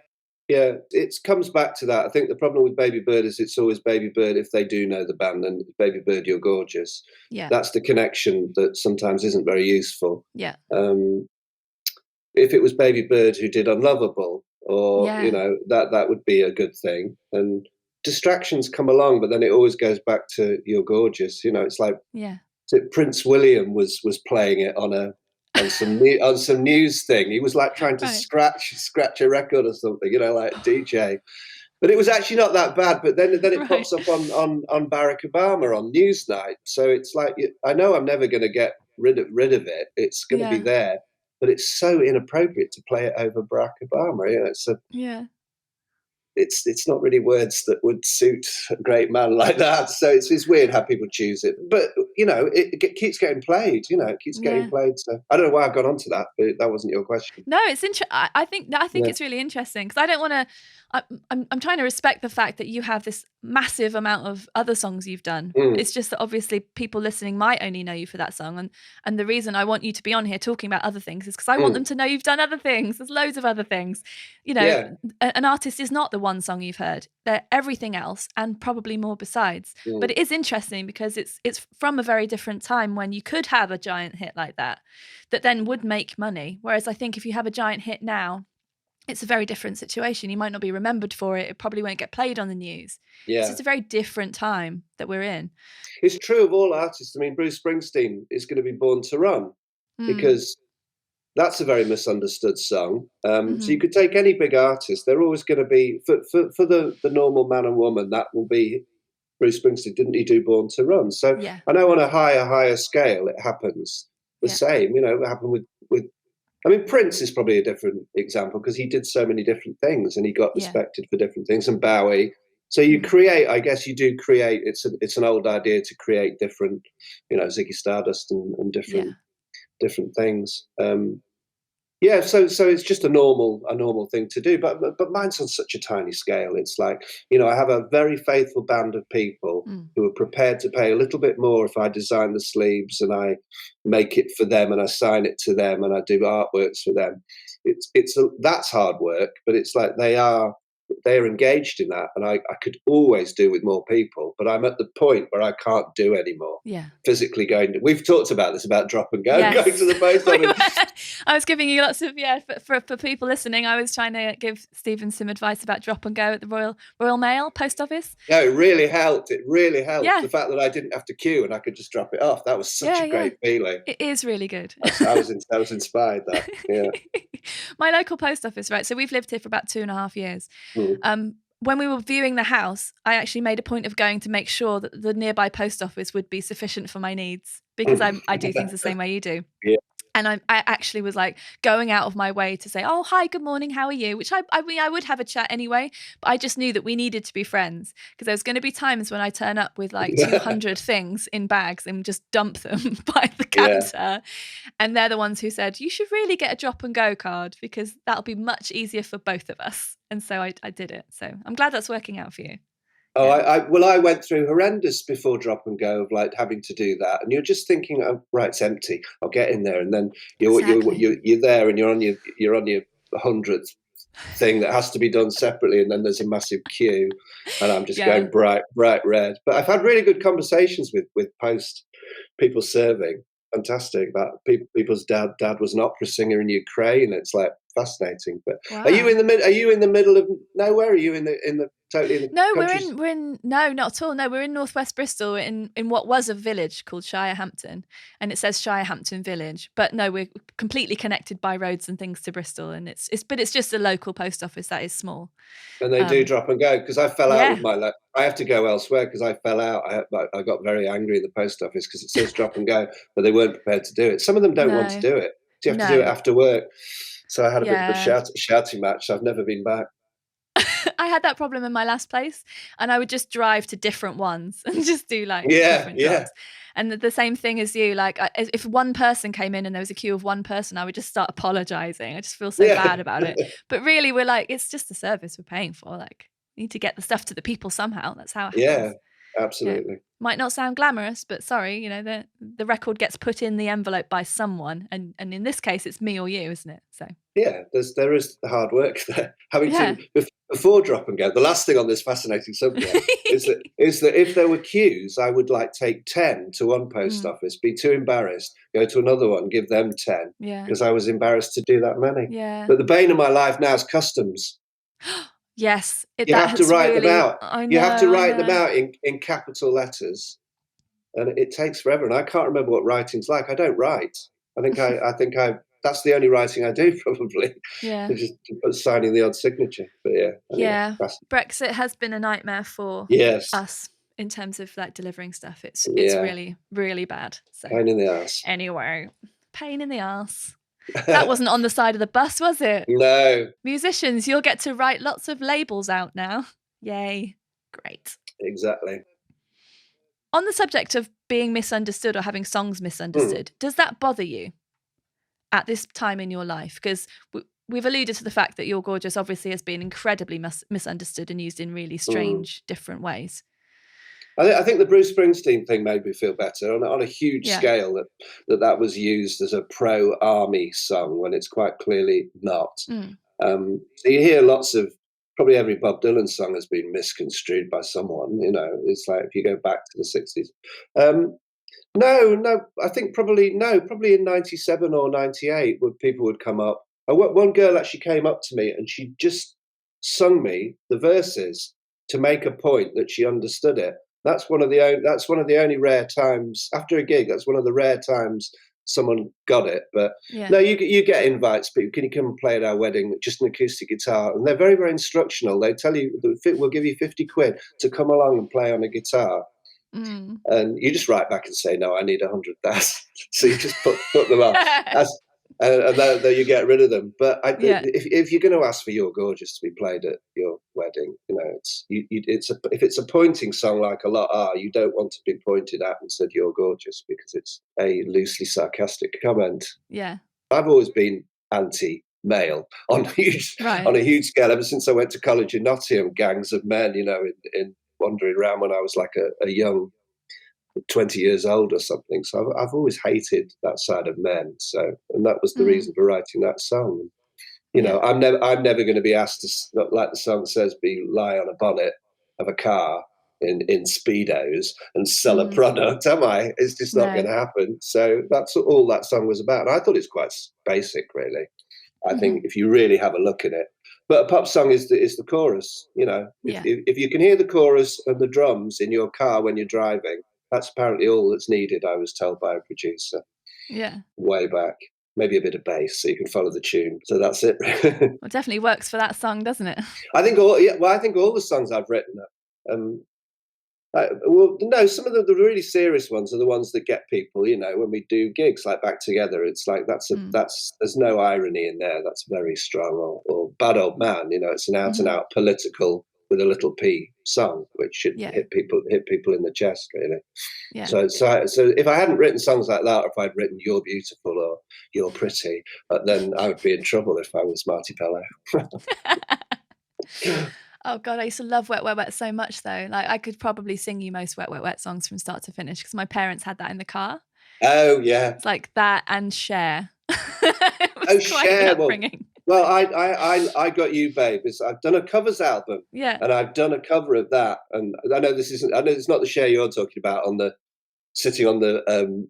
it comes back to that. I think the problem with Babybird is it's always Babybird if they do know the band, and Babybird, You're Gorgeous. Yeah, that's the connection that sometimes isn't very useful. Yeah. If it was Babybird who did Unlovable, or you know, that would be a good thing. And distractions come along, but then it always goes back to You're Gorgeous. You know, it's like Prince William was playing it on some news thing. He was like trying to scratch a record or something, you know, like a DJ. But it was actually not that bad. But then it pops up on Barack Obama on Newsnight. So it's like, I know I'm never going to get rid of it. It's going to be there. But it's so inappropriate to play it over Barack Obama. You know, it's not really words that would suit a great man like that. So it's weird how people choose it. But, you know, it keeps getting played, you know, it keeps getting played. So I don't know why I've gone on to that, but that wasn't your question. No, it's interesting. I think it's really interesting because I don't want to, I'm trying to respect the fact that you have this massive amount of other songs you've done. It's just that obviously people listening might only know you for that song, and the reason I want you to be on here talking about other things is because I want them to know you've done other things. There's loads of other things. You know, an artist is not the one song you've heard. They're everything else and probably more besides. But it is interesting because it's from a very different time when you could have a giant hit like that then would make money. Whereas I think if you have a giant hit now, it's a very different situation. You might not be remembered for it. It probably won't get played on the news. Yeah. So it's a very different time that we're in. It's true of all artists. I mean, Bruce Springsteen is going to be Born to Run because that's a very misunderstood song. So you could take any big artist. They're always going to be, for the normal man and woman, that will be Bruce Springsteen. Didn't he do Born to Run? So I know on a higher scale, it happens the same. You know, it happened with I mean, Prince is probably a different example because he did so many different things and he got respected for different things. And Bowie. So you create, I guess you do create. It's an old idea to create different, you know, Ziggy Stardust and different things. So it's just a normal thing to do. But mine's on such a tiny scale. It's like, you know, I have a very faithful band of people who are prepared to pay a little bit more if I design the sleeves and I make it for them and I sign it to them and I do artworks for them. That's hard work, but it's like they're engaged in that, and I could always do with more people, but I'm at the point where I can't do anymore. Physically going. We've talked about this about drop and go, going to the post office. I was giving you lots of for people listening. I was trying to give Stephen some advice about drop and go at the Royal Mail post office. Yeah, it really helped. The fact that I didn't have to queue and I could just drop it off. That was such a great feeling. It is really good. I was inspired. That My local post office, right? So we've lived here for about 2.5 years. When we were viewing the house, I actually made a point of going to make sure that the nearby post office would be sufficient for my needs because I do things the same way you do. Yeah. And I actually was like going out of my way to say, oh, hi, good morning, how are you? Which I mean, I would have a chat anyway, but I just knew that we needed to be friends because there was going to be times when I turn up with like 200 things in bags and just dump them by the counter. And they're the ones who said, you should really get a drop and go card because that'll be much easier for both of us. And so I did it. So I'm glad that's working out for you. Oh, I went through horrendous before drop and go of like having to do that, and you're just thinking, oh, right, it's empty. I'll get in there, and then you're there, and you're on your 100th thing that has to be done separately, and then there's a massive queue, and I'm just going bright red. But I've had really good conversations with post people serving. Fantastic. That people's dad was an opera singer in Ukraine. It's like fascinating. But are you in the middle of nowhere? Are you in the totally in the No, we're in no, not at all. No, we're in northwest Bristol in what was a village called Shirehampton, and it says Shirehampton Village. But no, we're completely connected by roads and things to Bristol, and it's just a local post office that is small. And they do drop and go because I fell out with my. I have to go elsewhere because I fell out. I got very angry in the post office because it says drop and go, but they weren't prepared to do it. Some of them don't want to do it. So you have to do it after work. So I had a bit of a shouting match. I've never been back. I had that problem in my last place, and I would just drive to different ones and just do like different jobs. And the same thing as you, like if one person came in and there was a queue of one person, I would just start apologizing. I just feel so bad about it. But really, we're like, it's just a service we're paying for. Like, we need to get the stuff to the people somehow. That's how it happens. Yeah, absolutely. Might not sound glamorous, but sorry, you know, the record gets put in the envelope by someone, and in this case, it's me or you, isn't it? So yeah, there is hard work there. Having to before drop and go. The last thing on this fascinating subject is that if there were queues, I would like take 10 to one post office, be too embarrassed, go to another one, give them 10 because I was embarrassed to do that many. Yeah. But the bane of my life now is customs. Yes, you have to write them out. You have to write them out in capital letters, and it takes forever. And I can't remember what writing's like. I don't write. I think I that's the only writing I do probably. Yeah, just signing the odd signature. But Brexit has been a nightmare for us in terms of like delivering stuff. It's really, really bad. So, pain in the ass. Anyway, pain in the ass. That wasn't on the side of the bus, was it? No. Musicians, you'll get to write lots of labels out now. Yay. Great. Exactly. On the subject of being misunderstood or having songs misunderstood, does that bother you at this time in your life? Because we've alluded to the fact that You're Gorgeous obviously has been incredibly misunderstood and used in really strange, different ways. I think the Bruce Springsteen thing made me feel better on a huge scale that was used as a pro-army song when it's quite clearly not. So you hear lots of, probably every Bob Dylan song has been misconstrued by someone, you know. It's like if you go back to the 60s. No, I think probably in 97 or 98 people would come up. One girl actually came up to me and she just sung me the verses to make a point that she understood it. That's one of the only rare times after a gig. That's one of the rare times someone got it. But no, you get invites. But can you come and play at our wedding? Just an acoustic guitar, and they're very, very instructional. They tell you we'll give you 50 quid to come along and play on a guitar. And you just write back and say, no, I need 100,000. So you just put them up. And then you get rid of them. But if you're going to ask for You're Gorgeous to be played at your wedding, you know, if it's a pointing song like a lot are, you don't want to be pointed at and said You're Gorgeous because it's a loosely sarcastic comment. Yeah, I've always been anti-male on a huge scale ever since I went to college in Nottingham. Gangs of men, you know, in wandering around when I was like a young 20 years old or something. So I've always hated that side of men. So, and that was the reason for writing that song. You know, I'm never going to be asked to, like the song says, lie on a bonnet of a car in Speedos and sell a product, am I? It's just not going to happen. So that's all that song was about. And I thought it's quite basic, really. I think if you really have a look at it. But a pop song is the chorus, you know. If you can hear the chorus and the drums in your car when you're driving, that's apparently all that's needed, I was told by a producer. Yeah. Way back. Maybe a bit of bass so you can follow the tune. So that's it. Well, it definitely works for that song, doesn't it? I think all the songs I've written no, some of the really serious ones are the ones that get people, you know, when we do gigs like Back Together, it's like there's no irony in there. That's very strong. Or Bad Old Man, you know, it's an out and out political with a little P song, which should hit people in the chest, really. Yeah. So if I hadn't written songs like that, or if I'd written You're Beautiful or You're Pretty, then I would be in trouble if I was Marty Pellow. Oh God, I used to love Wet, Wet, Wet so much though. Like I could probably sing you most Wet, Wet, Wet songs from start to finish because my parents had that in the car. Oh yeah. It's like that and Cher. Cher. Well, I Got You, Babe. I've done a covers album. Yeah. And I've done a cover of that. And I know it's not the Cher you're talking about sitting on the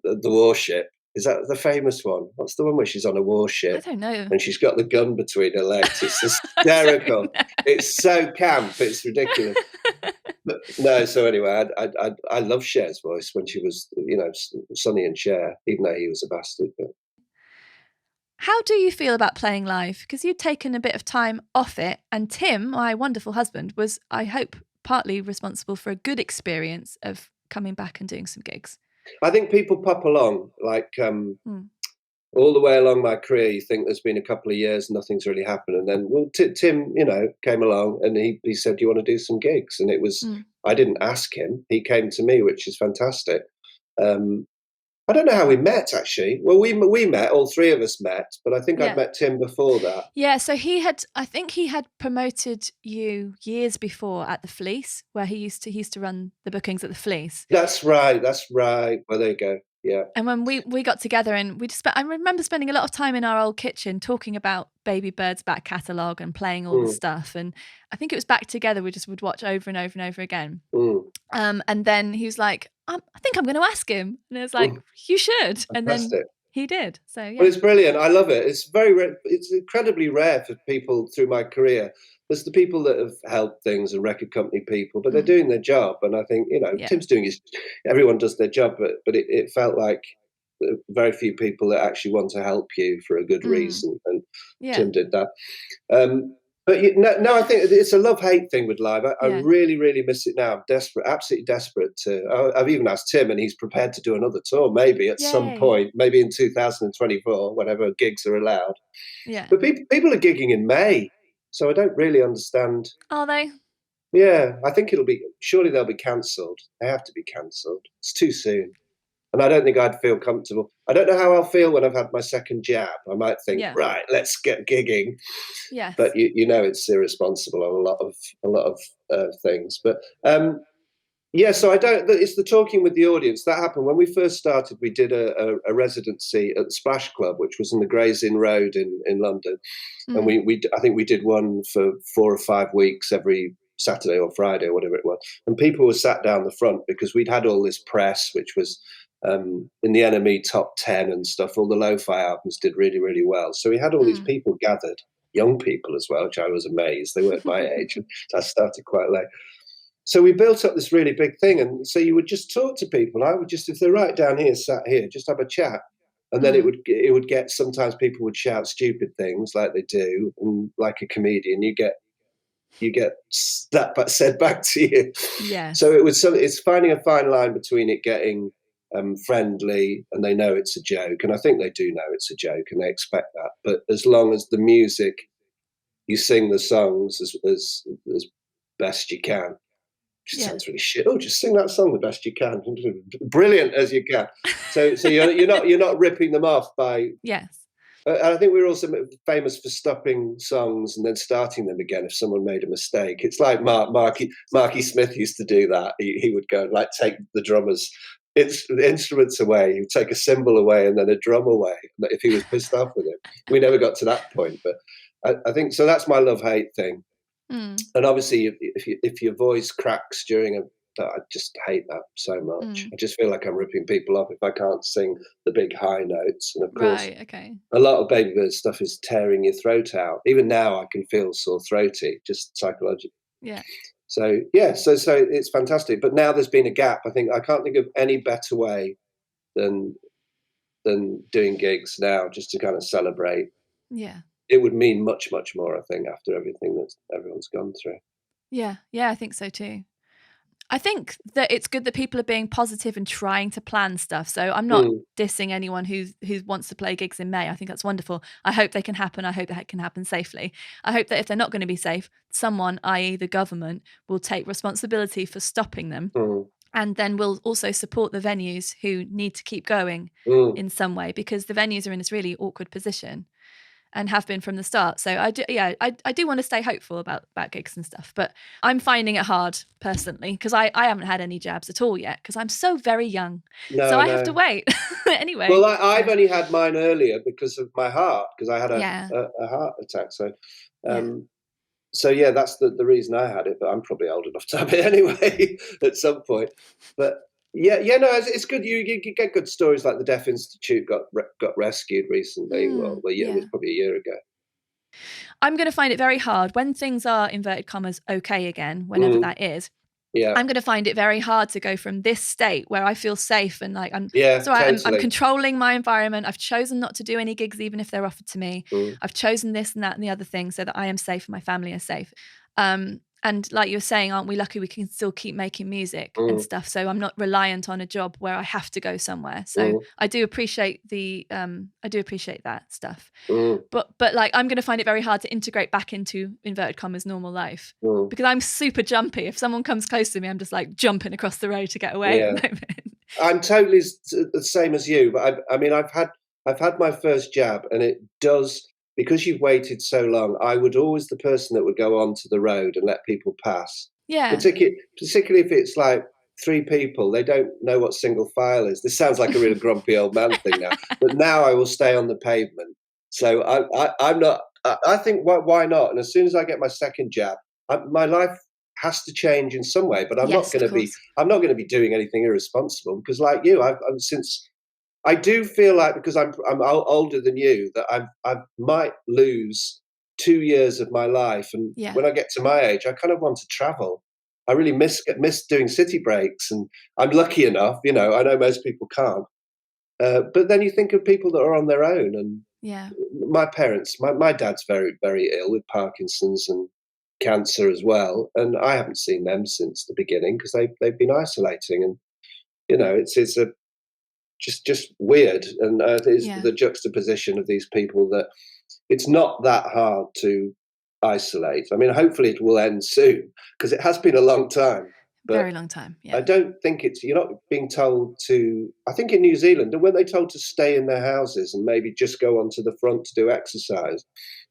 warship. Is that the famous one? What's the one where she's on a warship? I don't know. And she's got the gun between her legs. It's hysterical. It's so camp. It's ridiculous. But, no, so anyway, I love Cher's voice when she was, you know, Sonny and Cher, even though he was a bastard. But. How do you feel about playing live? Because you'd taken a bit of time off it, and Tim, my wonderful husband, was, I hope, partly responsible for a good experience of coming back and doing some gigs. I think people pop along, like all the way along my career, you think there's been a couple of years, nothing's really happened. And then, Tim, you know, came along and he said, do you want to do some gigs? And it was, I didn't ask him. He came to me, which is fantastic. I don't know how we met, actually. Well, we met, all three of us met, but I think I'd met Tim before that. Yeah, so I think he had promoted you years before at the Fleece, where he used to run the bookings at the Fleece. That's right. Well, there you go. Yeah. And when we got together and I remember spending a lot of time in our old kitchen talking about Babybird's back catalogue and playing all the stuff. And I think it was Back Together we just would watch over and over and over again. And then he was like, I think I'm going to ask him. And I was like, you should. And then he did. So yeah. Well, it's brilliant. I love it. It's it's incredibly rare for people through my career. There's the people that have helped things and record company people, but they're doing their job. And I think, you know, Tim's doing everyone does their job, but it felt like very few people that actually want to help you for a good reason. And Tim did that. But no, I think it's a love-hate thing with live. I really, really miss it now. I'm desperate, absolutely desperate to. I've even asked Tim, and he's prepared to do another tour, maybe at some point, maybe in 2024, whenever gigs are allowed. Yeah. But people are gigging in May, so I don't really understand. Are they? Yeah, I think surely they'll be cancelled. They have to be cancelled. It's too soon. And I don't think I'd feel comfortable. I don't know how I'll feel when I've had my second jab. I might think, right, let's get gigging. Yes. But it's irresponsible on a lot of things. But so I don't. It's the talking with the audience that happened when we first started. We did a residency at the Splash Club, which was in the Gray's Inn Road in London, and I think we did one for 4 or 5 weeks every Saturday or Friday or whatever it was, and people were sat down the front because we'd had all this press, which was in the NME top 10 and stuff. All the lo-fi albums did really, really well, so we had all these people gathered, young people as well, which I was amazed. They weren't my age, and I started quite late. So we built up this really big thing, and so you would just talk to people. I would just, if they're right down here, sat here, just have a chat, and then it would get. Sometimes people would shout stupid things like they do, and like a comedian, you get that said back to you. Yeah. So it's finding a fine line between it getting friendly, and they know it's a joke, and I think they do know it's a joke, and they expect that. But as long as the music, you sing the songs as best you can. Sounds really shit. Oh, just sing that song the best you can, brilliant as you can. So you're not ripping them off by. Yes. I think we're also famous for stopping songs and then starting them again if someone made a mistake. It's like Marky Smith used to do that. He would go and like take the drummers. It's the instruments away. He'd take a cymbal away and then a drum away if he was pissed off with it. We never got to that point, but I think so. That's my love-hate thing. And obviously, if your voice cracks during I just hate that so much. I just feel like I'm ripping people off if I can't sing the big high notes. And of course, a lot of Babybird stuff is tearing your throat out. Even now, I can feel sore throaty, just psychologically. Yeah. So it's fantastic. But now there's been a gap. I can't think of any better way than doing gigs now, just to kind of celebrate. Yeah. It would mean much, much more, I think, after everything that everyone's gone through. Yeah, I think so too. I think that it's good that people are being positive and trying to plan stuff. So I'm not dissing anyone who wants to play gigs in May. I think that's wonderful. I hope they can happen. I hope that can happen safely. I hope that if they're not going to be safe, someone, i.e. the government, will take responsibility for stopping them. And then we'll also support the venues who need to keep going in some way, because the venues are in this really awkward position and have been from the start. So I do want to stay hopeful about gigs and stuff, but I'm finding it hard personally because I haven't had any jabs at all yet because I'm so very young. So I have to wait. Anyway. Well, I've only had mine earlier because of my heart, because I had a heart attack. So, that's the reason I had it, but I'm probably old enough to have it anyway at some point. But it's good. You get good stories like the Deaf Institute got rescued recently. It was probably a year ago. I'm going to find it very hard when things are, inverted commas, okay again, whenever that is. Yeah. I'm going to find it very hard to go from this state where I feel safe and like I'm controlling my environment. I've chosen not to do any gigs even if they're offered to me. I've chosen this and that and the other thing so that I am safe and my family are safe. And like you were saying, aren't we lucky we can still keep making music and stuff? So I'm not reliant on a job where I have to go somewhere. So I do appreciate that stuff. But like I'm going to find it very hard to integrate back into inverted commas normal life because I'm super jumpy. If someone comes close to me, I'm just like jumping across the road to get away. Yeah. At the moment. I'm totally the same as you. But I've had my first jab, and it does. Because you've waited so long, I would always the person that would go onto the road and let people pass. Yeah. Particularly if it's like 3 people, they don't know what single file is. This sounds like a real grumpy old man thing now. But now I will stay on the pavement. So I'm not. I think why not? And as soon as I get my second jab, my life has to change in some way. But I'm not going to be doing anything irresponsible because, like you, I do feel like because I'm older than you that I might lose 2 years of my life, and when I get to my age, I kind of want to travel. I really miss doing city breaks, and I'm lucky enough. I know most people can't. But then you think of people that are on their own, and my parents. My dad's very very ill with Parkinson's and cancer as well, and I haven't seen them since the beginning because they've been isolating, and it's a just weird, and the juxtaposition of these people that it's not that hard to isolate. I mean, hopefully it will end soon because it has been a long time. But very long time. Yeah. I don't think you're not being told to, I think in New Zealand, weren't they told to stay in their houses and maybe just go onto the front to do exercise?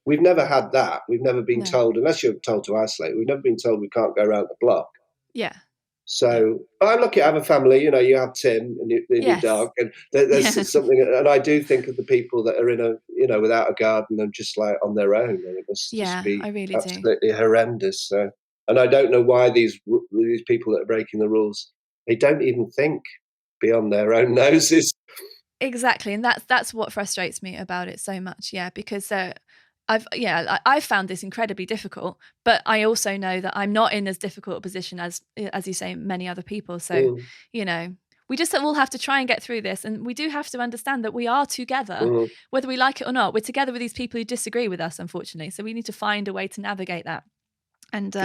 We've never had that. We've never been told, unless you're told to isolate, we've never been told we can't go around the block. Yeah. So I'm lucky I have a family, you have Tim and your dog, and there's something, and I do think of the people that are in without a garden and just like on their own, and it must just be I really absolutely horrendous. So, and I don't know why these people that are breaking the rules, they don't even think beyond their own noses. Exactly, and that's what frustrates me about it so much. Yeah, because I've found this incredibly difficult, but I also know that I'm not in as difficult a position as you say, many other people. So, we just all have to try and get through this, and we do have to understand that we are together, whether we like it or not. We're together with these people who disagree with us, unfortunately. So we need to find a way to navigate that. And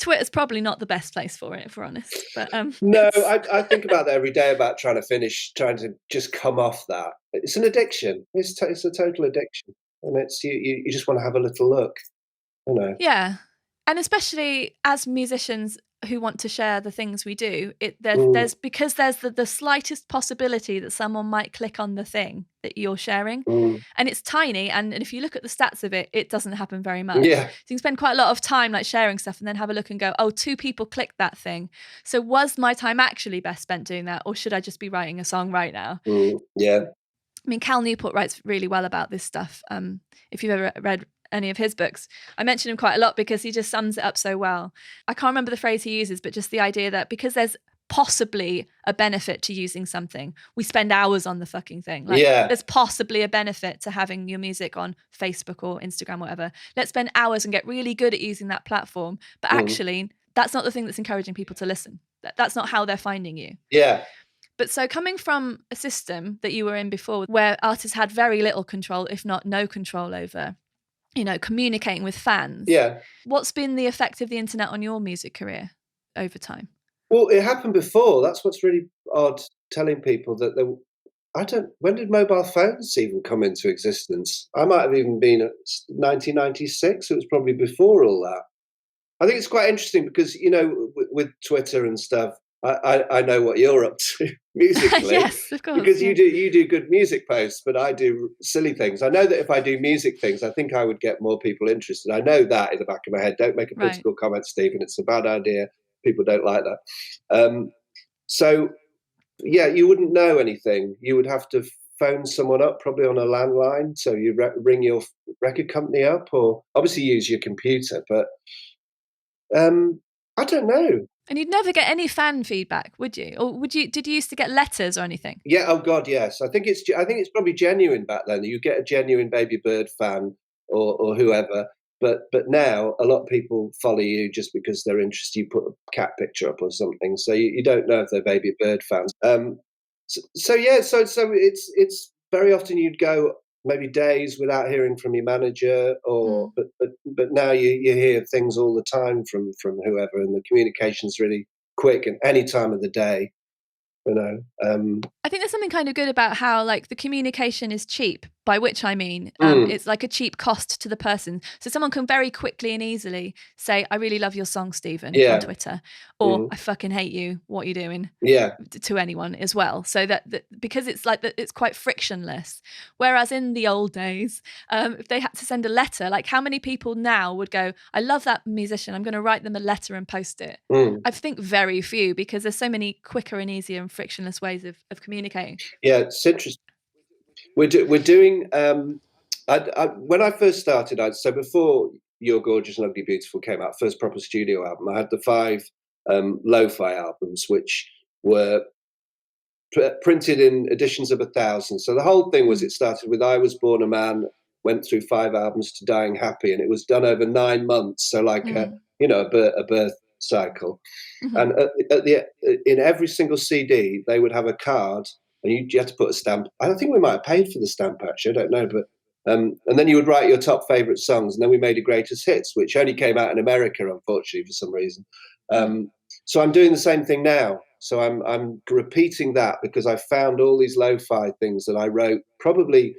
Twitter's probably not the best place for it, if we're honest. But no, I think about that every day, about trying to just come off that. It's an addiction. It's a total addiction. And it's you just want to have a little look, Yeah, and especially as musicians who want to share the things we do, there's because there's the slightest possibility that someone might click on the thing that you're sharing, and it's tiny. And if you look at the stats of it, it doesn't happen very much. Yeah, so you can spend quite a lot of time like sharing stuff, and then have a look and go, oh, 2 people clicked that thing. So was my time actually best spent doing that, or should I just be writing a song right now? Yeah. I mean, Cal Newport writes really well about this stuff. If you've ever read any of his books, I mention him quite a lot because he just sums it up so well. I can't remember the phrase he uses, but just the idea that because there's possibly a benefit to using something, we spend hours on the fucking thing. There's possibly a benefit to having your music on Facebook or Instagram, whatever. Let's spend hours and get really good at using that platform. But actually, that's not the thing that's encouraging people to listen. That's not how they're finding you. Yeah. But so coming from a system that you were in before, where artists had very little control, if not no control over, communicating with fans. Yeah. What's been the effect of the internet on your music career over time? Well, it happened before. That's what's really odd, telling people that when did mobile phones even come into existence? I might have even been at 1996. It was probably before all that. I think it's quite interesting because, with Twitter and stuff, I know what you're up to musically. Yes, of course. Because you do good music posts, but I do silly things. I know that if I do music things, I think I would get more people interested. I know that in the back of my head. Don't make a political comment, Stephen. It's a bad idea. People don't like that. So, yeah, you wouldn't know anything. You would have to phone someone up, probably on a landline. So you ring your record company up, or obviously use your computer. But I don't know. And you'd never get any fan feedback, would you? Or did you used to get letters or anything? Yeah, oh God, yes. I think it's probably genuine back then. You get a genuine Babybird fan or whoever. But now a lot of people follow you just because they're interested. You put a cat picture up or something, so you don't know if they're Babybird fans. So it's very often you'd go maybe days without hearing from your manager, but now you hear things all the time from whoever, and the communication's really quick and any time of the day. I think there's something kind of good about how the communication is cheap, by which I mean it's like a cheap cost to the person. So someone can very quickly and easily say, I really love your song, Stephen, on Twitter, or I fucking hate you, what are you doing? To anyone as well. So that because it's it's quite frictionless. Whereas in the old days, if they had to send a letter, how many people now would go, I love that musician, I'm going to write them a letter and post it? I think very few, because there's so many quicker and easier and frictionless ways of communicating. Yeah, it's interesting. We're doing. When I first started, so before You're Gorgeous and Ugly Beautiful came out, first proper studio album, I had the 5 lo-fi albums, which were printed in editions of 1,000. So the whole thing was, it started with I Was Born a Man, went through 5 albums to Dying Happy, and it was done over 9 months. So a birth cycle. And in every single CD, they would have a card, and you had to put a stamp. I don't think we might have paid for the stamp, actually. I don't know, but and then you would write your top favourite songs, and then we made a greatest hits, which only came out in America, unfortunately, for some reason. So I'm doing the same thing now. So I'm repeating that, because I found all these lo-fi things that I wrote probably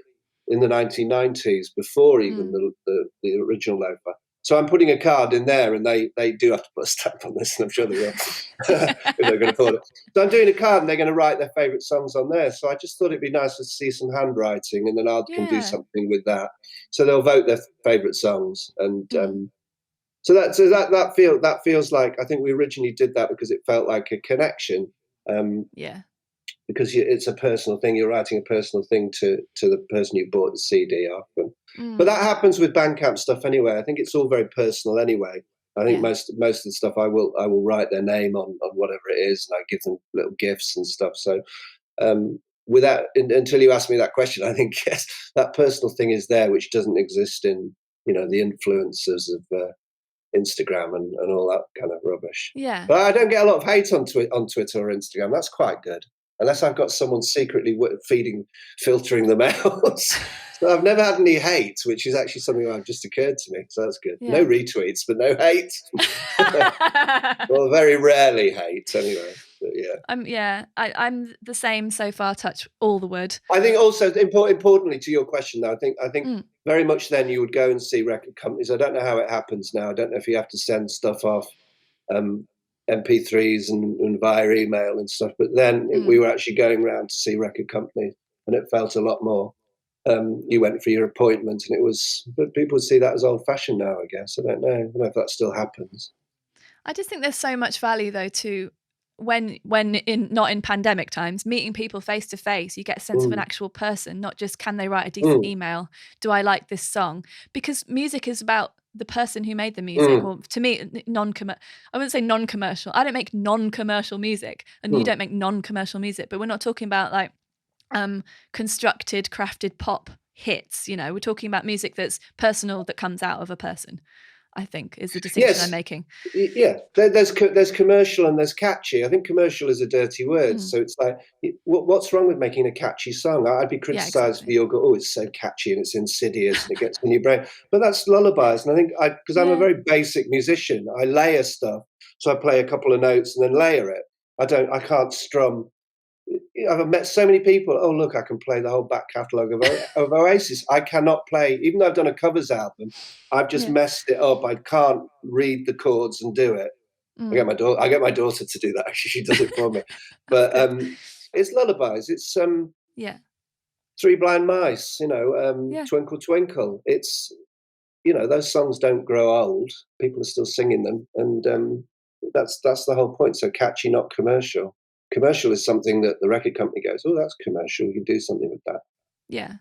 in the 1990s, before even the original lo-fi. So I'm putting a card in there, and they do have to put a stamp on this, and I'm sure they will if they're going to afford it. So I'm doing a card, and they're going to write their favourite songs on there. So I just thought it'd be nice to see some handwriting, and then I can do something with that. So they'll vote their favourite songs, and so that feels like, I think we originally did that because it felt like a connection. Because it's a personal thing. You're writing a personal thing to the person you bought the CD off. But that happens with Bandcamp stuff anyway. I think it's all very personal anyway. I think most of the stuff I will write their name on whatever it is, and I give them little gifts and stuff. So until you ask me that question, I think yes, that personal thing is there, which doesn't exist in the influences of Instagram and all that kind of rubbish. Yeah. But I don't get a lot of hate on Twitter or Instagram. That's quite good. Unless I've got someone secretly filtering them out. So I've never had any hate, which is actually something that just occurred to me. So that's good. Yeah. No retweets, but no hate. Well, very rarely hate anyway. But yeah. I'm the same so far. Touch all the wood. I think also importantly to your question, though, I think very much then you would go and see record companies. I don't know how it happens now. I don't know if you have to send stuff off. MP3s and via email and stuff, but then we were actually going around to see record companies, and it felt a lot more. You went for your appointment, and but people see that as old-fashioned now, I guess. I don't know if that still happens. I just think there's so much value, though, to when not in pandemic times, meeting people face to face. You get a sense of an actual person, not just can they write a decent email? Do I like this song? Because music is about the person who made the music, or to me, I wouldn't say non-commercial. I don't make non-commercial music, and you don't make non-commercial music. But we're not talking about like constructed, crafted pop hits. We're talking about music that's personal, that comes out of a person. I think is the distinction I'm making. Yeah, there's commercial and there's catchy. I think commercial is a dirty word. So it's like, what's wrong with making a catchy song? I'd be criticised for it's so catchy and it's insidious and it gets in your brain. But that's lullabies. And I think because I'm a very basic musician, I layer stuff. So I play a couple of notes and then layer it. I can't strum. I've met so many people. Oh, look, I can play the whole back catalogue of Oasis. I cannot play, even though I've done a covers album, I've just messed it up. I can't read the chords and do it. I get my daughter to do that. Actually, she does it for me. But it's lullabies. It's Three Blind Mice. Twinkle Twinkle. It's those songs don't grow old. People are still singing them, and that's the whole point. So catchy, not commercial. Commercial is something that the record company goes, oh, that's commercial. We can do something with that. Yeah.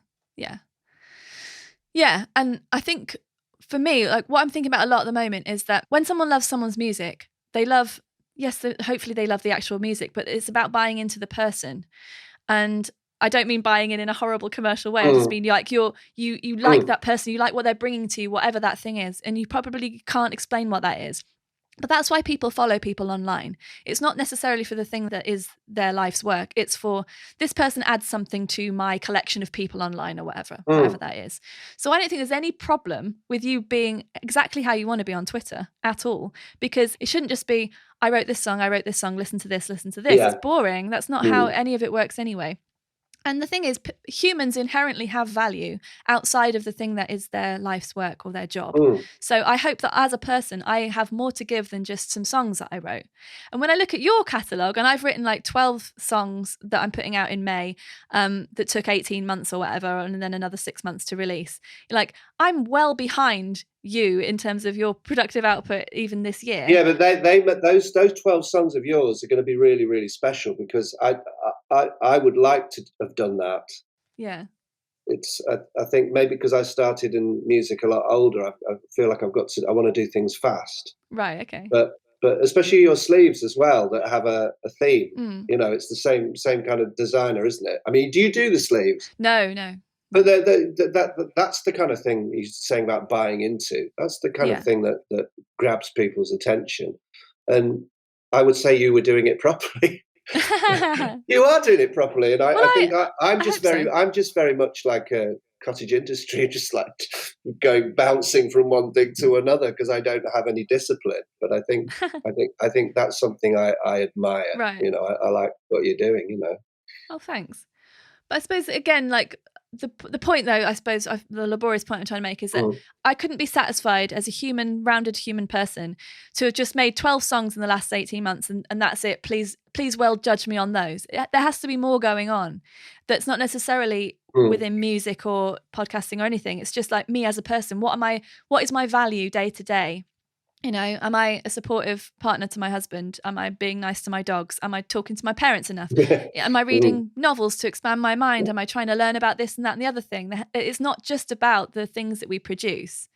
And I think for me, like what I'm thinking about a lot at the moment is that when someone loves someone's music, hopefully they love the actual music, but it's about buying into the person. And I don't mean buying in a horrible commercial way. I just mean like you like that person, you like what they're bringing to you, whatever that thing is, and you probably can't explain what that is. But that's why people follow people online. It's not necessarily for the thing that is their life's work. It's for this person adds something to my collection of people online or whatever that is. So I don't think there's any problem with you being exactly how you want to be on Twitter at all, because it shouldn't just be, I wrote this song, listen to this. Yeah. It's boring. That's not how any of it works anyway. And the thing is, humans inherently have value outside of the thing that is their life's work or their job. So I hope that as a person, I have more to give than just some songs that I wrote. And when I look at your catalogue, and I've written like 12 songs that I'm putting out in May that took 18 months or whatever, and then another 6 months to release. Like, I'm well behind you in terms of your productive output even this year. Yeah, but those 12 songs of yours are going to be really, really special, because I would like to have done that. Yeah. It's I think maybe because I started in music a lot older, I feel like I want to do things fast. Right, okay. But especially your sleeves as well that have a theme. It's the same kind of designer, isn't it? I mean, do you do the sleeves? No. But that's the kind of thing he's saying about buying into. That's the kind of thing that grabs people's attention. And I would say you were doing it properly. You are doing it properly, and I think I'm just very much like a cottage industry, just like bouncing from one thing to another because I don't have any discipline. But I think that's something I admire. Right. I like what you're doing. Oh, thanks. But I suppose, again, like the point, though, I suppose the laborious point I'm trying to make is that I couldn't be satisfied as a rounded human person to have just made 12 songs in the last 18 months and that's it. Please well judge me on those. There has to be more going on that's not necessarily within music or podcasting or anything. It's just like me as a person. What is my value day to day? You know, am I a supportive partner to my husband? Am I being nice to my dogs? Am I talking to my parents enough? Am I reading novels to expand my mind? Am I trying to learn about this and that and the other thing? It's not just about the things that we produce,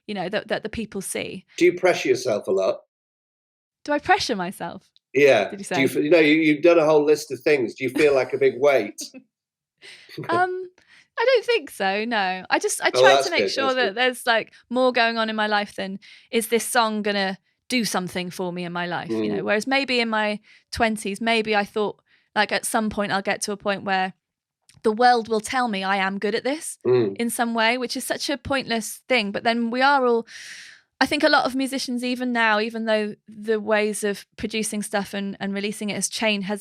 you know, that the people see. Do you pressure yourself a lot? Do I pressure myself? Yeah. Did you say? You've done a whole list of things. Do you feel like a big weight? I don't think so, no. I try to make sure that there's like more going on in my life than is this song gonna do something for me in my life, you know. Whereas maybe in my 20s, maybe I thought like at some point I'll get to a point where the world will tell me I am good at this in some way, which is such a pointless thing. But then we are all, I think a lot of musicians, even now, even though the ways of producing stuff and releasing it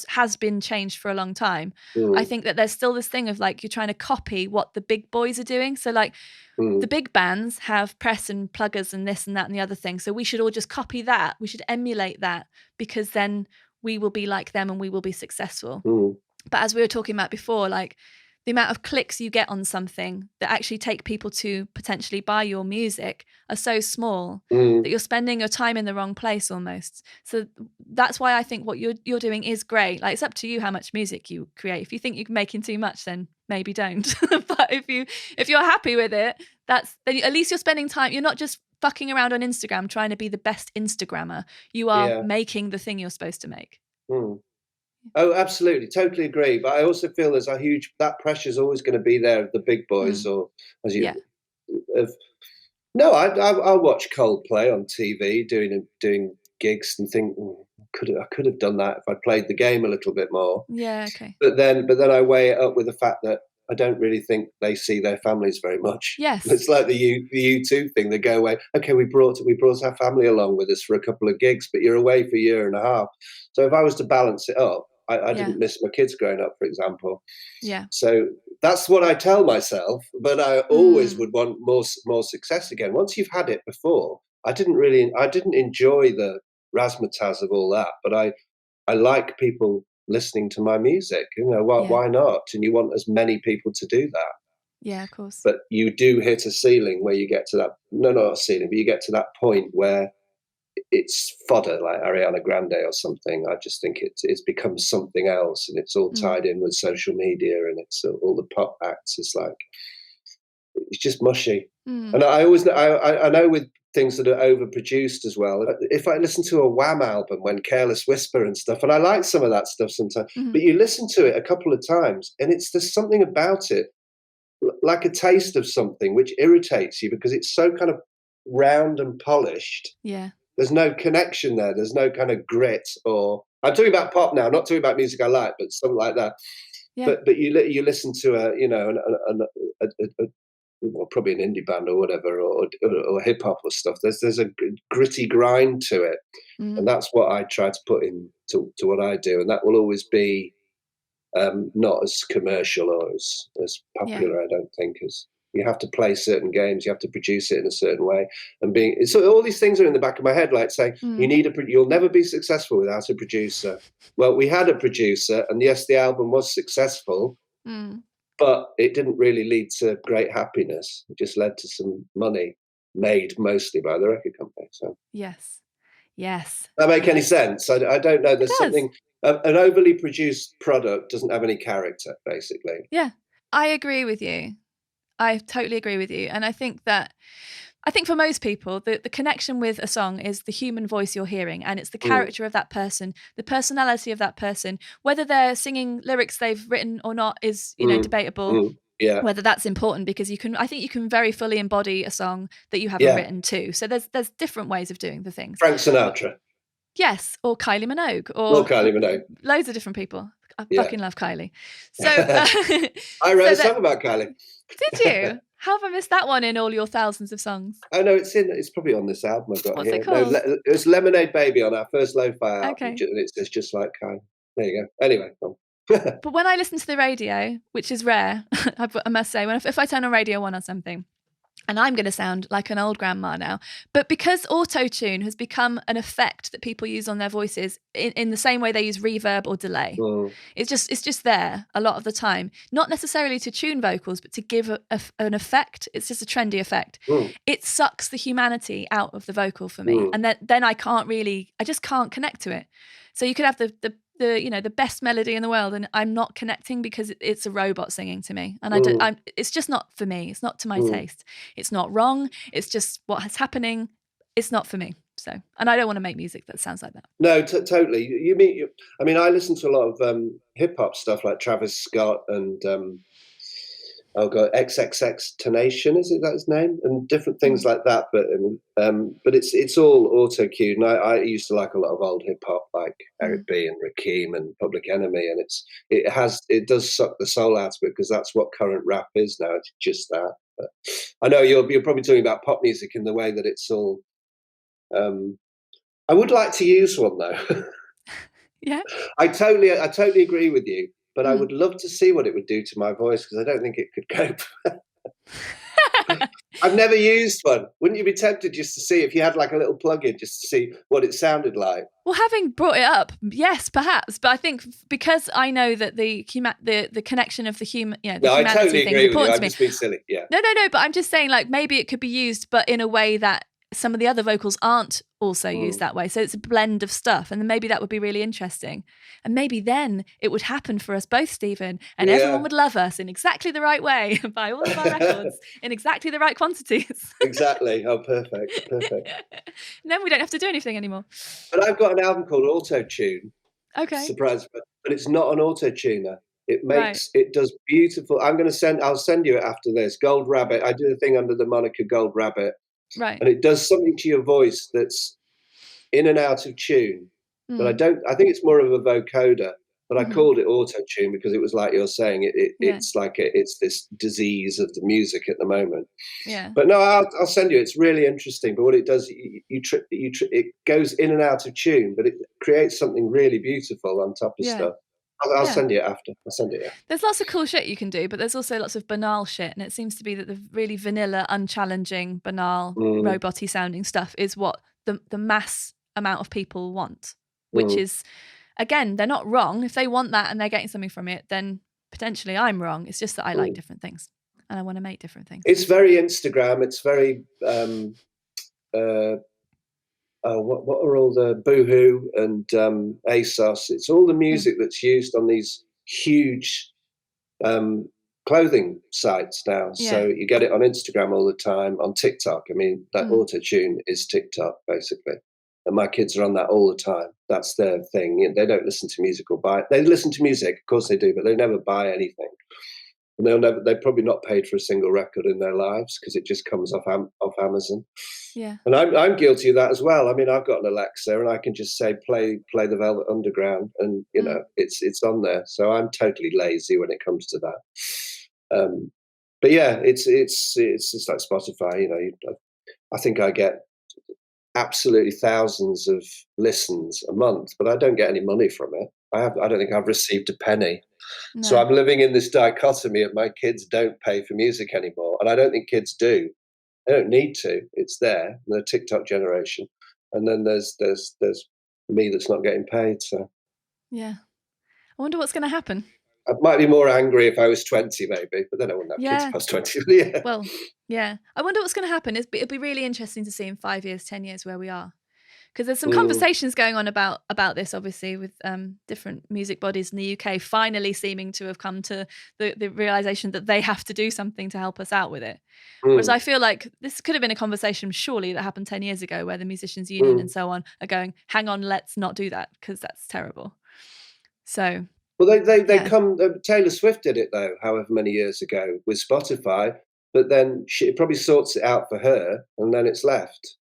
has been changed for a long time, I think that there's still this thing of like you're trying to copy what the big boys are doing. So like the big bands have press and pluggers and this and that and the other thing. So we should all just copy that. We should emulate that because then we will be like them and we will be successful. But as we were talking about before, like the amount of clicks you get on something that actually take people to potentially buy your music are so small that you're spending your time in the wrong place almost. So that's why I think what you're doing is great. Like it's up to you how much music you create. If you think you're making too much, then maybe don't. But if you're happy with it, then at least you're spending time. You're not just fucking around on Instagram trying to be the best Instagrammer. You are making the thing you're supposed to make. Oh, absolutely. Totally agree. But I also feel there's that pressure is always going to be there of the big boys or as you. No, I'll watch Coldplay on TV doing gigs and think I could have done that if I played the game a little bit more. Yeah. Okay. But then I weigh it up with the fact that I don't really think they see their families very much. Yes. It's like the U2 thing. They go away. Okay, we brought our family along with us for a couple of gigs, but you're away for a year and a half. So if I was to balance it up, I didn't miss my kids growing up, for example. Yeah. So that's what I tell myself, but I always would want more success again. Once you've had it before, I didn't enjoy the razzmatazz of all that, but I like people listening to my music. You know, why not? And you want as many people to do that. Yeah, of course. But you do hit a ceiling where you get to that. No, not a ceiling, but you get to that point where it's fodder, like Ariana Grande or something. I just think it's become something else, and it's all tied in with social media, and it's all the pop acts. It's like it's just mushy. And I know with things that are overproduced as well. If I listen to a Wham album when Careless Whisper and stuff, and I like some of that stuff sometimes, but you listen to it a couple of times, and there's something about it, like a taste of something, which irritates you because it's so kind of round and polished. Yeah. There's no connection there. There's no kind of grit. Or I'm talking about pop now, not talking about music I like, but something like that. Yeah. But you listen to probably an indie band or whatever, or hip hop or stuff. There's a gritty grind to it, and that's what I try to put into what I do, and that will always be not as commercial or as popular. I don't think as. You have to play certain games. You have to produce it in a certain way, and so all these things are in the back of my head, like saying you'll never be successful without a producer. Well, we had a producer, and yes, the album was successful, but it didn't really lead to great happiness. It just led to some money made mostly by the record company. So yes, does that make any sense? I don't know. There's something. An overly produced product doesn't have any character, basically. Yeah, I agree with you. I totally agree with you. And I think for most people, the connection with a song is the human voice you're hearing, and it's the character of that person, the personality of that person. Whether they're singing lyrics they've written or not is, debatable. Yeah. Whether that's important, because I think you can very fully embody a song that you haven't written too. So there's different ways of doing the things. Frank Sinatra. Yes, or Kylie Minogue, or Kylie Minogue. Loads of different people. I fucking love Kylie. So I wrote a song about Kylie. Did you? How have I missed that one in all your thousands of songs? Oh no, it's probably on this album I've got What's here. it called? No, it's Lemonade Baby on our first lo-fi album. Okay. And it's just like Kylie. There you go. Anyway. But when I listen to the radio, which is rare, I must say, if I turn on Radio 1 or something, and I'm going to sound like an old grandma now, but because auto-tune has become an effect that people use on their voices in the same way they use reverb or delay, it's just there a lot of the time, not necessarily to tune vocals, but to give an effect. It's just a trendy effect. It sucks the humanity out of the vocal for me, and then I just can't connect to it. So you could have the best melody in the world, and I'm not connecting because it's a robot singing to me, and it's just not for me. It's not to my taste. It's not wrong. It's just what's happening. It's not for me. So, and I don't want to make music that sounds like that. No, totally. I mean, I listen to a lot of hip hop stuff like Travis Scott and XXXTentacion, is it that his name? And different things like that. But it's all auto cued. And I used to like a lot of old hip hop, like Eric B and Rakim and Public Enemy, and it does suck the soul out of it, because that's what current rap is now. It's just that. But I know you're probably talking about pop music in the way that it's all. I would like to use one though. Yeah, I totally agree with you. But I would love to see what it would do to my voice, because I don't think it could cope. I've never used one. Wouldn't you be tempted just to see if you had like a little plug-in, just to see what it sounded like? Well, having brought it up, yes, perhaps. But I think because I know that the connection of the human, the humanity I totally thing agree is important with you. I'm just being silly. Yeah. No. But I'm just saying, like, maybe it could be used, but in a way that some of the other vocals aren't also used that way. So it's a blend of stuff. And then maybe that would be really interesting. And maybe then it would happen for us both, Stephen, and everyone would love us in exactly the right way, buy all of our records in exactly the right quantities. Exactly. Oh, perfect. And then we don't have to do anything anymore. But I've got an album called Auto Tune. Okay. Surprise. But it's not an auto tuner. It does beautiful. I'll send you it after this. Gold Rabbit. I do a thing under the moniker Gold Rabbit. Right. And it does something to your voice that's in and out of tune. But I think it's more of a vocoder, but I called it auto tune because it was like you're saying, it's like it's this disease of the music at the moment. Yeah. But no, I'll send you. It's really interesting. But what it does, it goes in and out of tune, but it creates something really beautiful on top of stuff. I'll send you it after. I'll send it. Yeah. There's lots of cool shit you can do, but there's also lots of banal shit, and it seems to be that the really vanilla, unchallenging, banal, robot-y sounding stuff is what the mass amount of people want, which is, again, they're not wrong. If they want that and they're getting something from it, then potentially I'm wrong. It's just that I like different things and I want to make different things. It's very Instagram. It's very what are all the Boohoo and ASOS? It's all the music that's used on these huge clothing sites now. Yeah. So you get it on Instagram all the time, on TikTok. I mean, that auto-tune is TikTok, basically. And my kids are on that all the time. That's their thing. They don't listen to music or buy it. They listen to music, of course they do, but they never buy anything. And they've probably not paid for a single record in their lives because it just comes off Amazon. Yeah. And I'm guilty of that as well. I mean, I've got an Alexa and I can just say, play the Velvet Underground, and it's on there. So I'm totally lazy when it comes to that. But yeah, it's just like Spotify. I think I get absolutely thousands of listens a month, but I don't get any money from it. I don't think I've received a penny. No. So I'm living in this dichotomy of my kids don't pay for music anymore, and I don't think kids do. They don't need to. It's there. They're a TikTok generation, and then there's me that's not getting paid. So yeah, I wonder what's going to happen. I might be more angry if I was 20, maybe, but then I wouldn't have kids if I was 20. Yeah. Well, yeah. I wonder what's going to happen. It'll be really interesting to see in 5 years, 10 years where we are. Because there's some conversations going on about this, obviously, with different music bodies in the UK finally seeming to have come to the realisation that they have to do something to help us out with it. Whereas I feel like this could have been a conversation, surely, that happened 10 years ago, where the Musicians' Union and so on are going, hang on, let's not do that, because that's terrible. So... Well, they come. Taylor Swift did it though, however many years ago with Spotify, but then it probably sorts it out for her, and then it's left.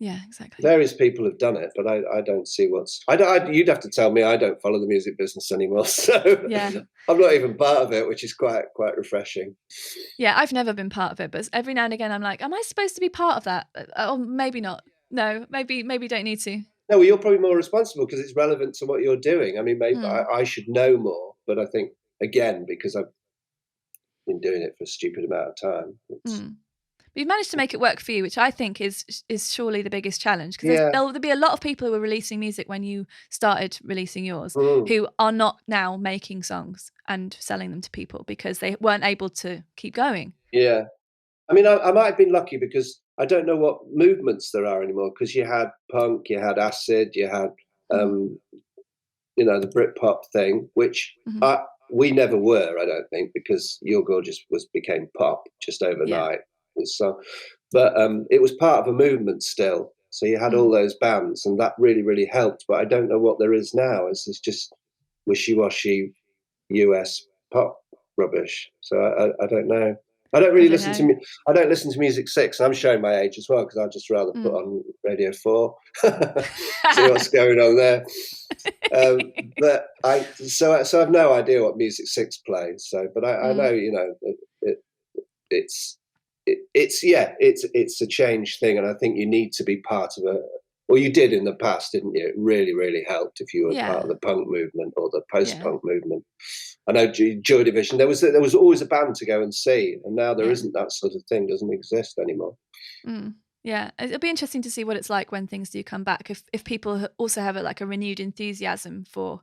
Yeah, exactly. Various people have done it, but I don't see you'd have to tell me. I don't follow the music business anymore, so yeah. I'm not even part of it, which is quite refreshing. Yeah, I've never been part of it, but every now and again I'm like, am I supposed to be part of that? Oh, maybe not. No, maybe don't need to. No, well, you're probably more responsible because it's relevant to what you're doing. I mean, maybe I should know more. but I think, again, because I've been doing it for a stupid amount of time. But you've managed to make it work for you, which I think is surely the biggest challenge, because there'll be a lot of people who were releasing music when you started releasing yours who are not now making songs and selling them to people because they weren't able to keep going. Yeah. I mean, I might have been lucky because I don't know what movements there are anymore, because you had punk, you had acid, you had, the Britpop thing, which we never were, I don't think, because You're Gorgeous became pop just overnight. So, but it was part of a movement still. So you had all those bands, and that really, really helped. But I don't know what there is now. It's just wishy-washy US pop rubbish. So I don't know. I don't really listen to I don't listen to Music 6. I'm showing my age as well, because I'd just rather put on Radio 4, see what's going on there. But so I've no idea what Music 6 plays. So, but I know, it's a change thing, and I think you need to be part of well, you did in the past, didn't you? It really, really helped if you were part of the punk movement or the post-punk movement. I know Joy Division, there was always a band to go and see, and now there isn't. That sort of thing doesn't exist anymore. Yeah, it'll be interesting to see what it's like when things do come back, if people also have a renewed enthusiasm for,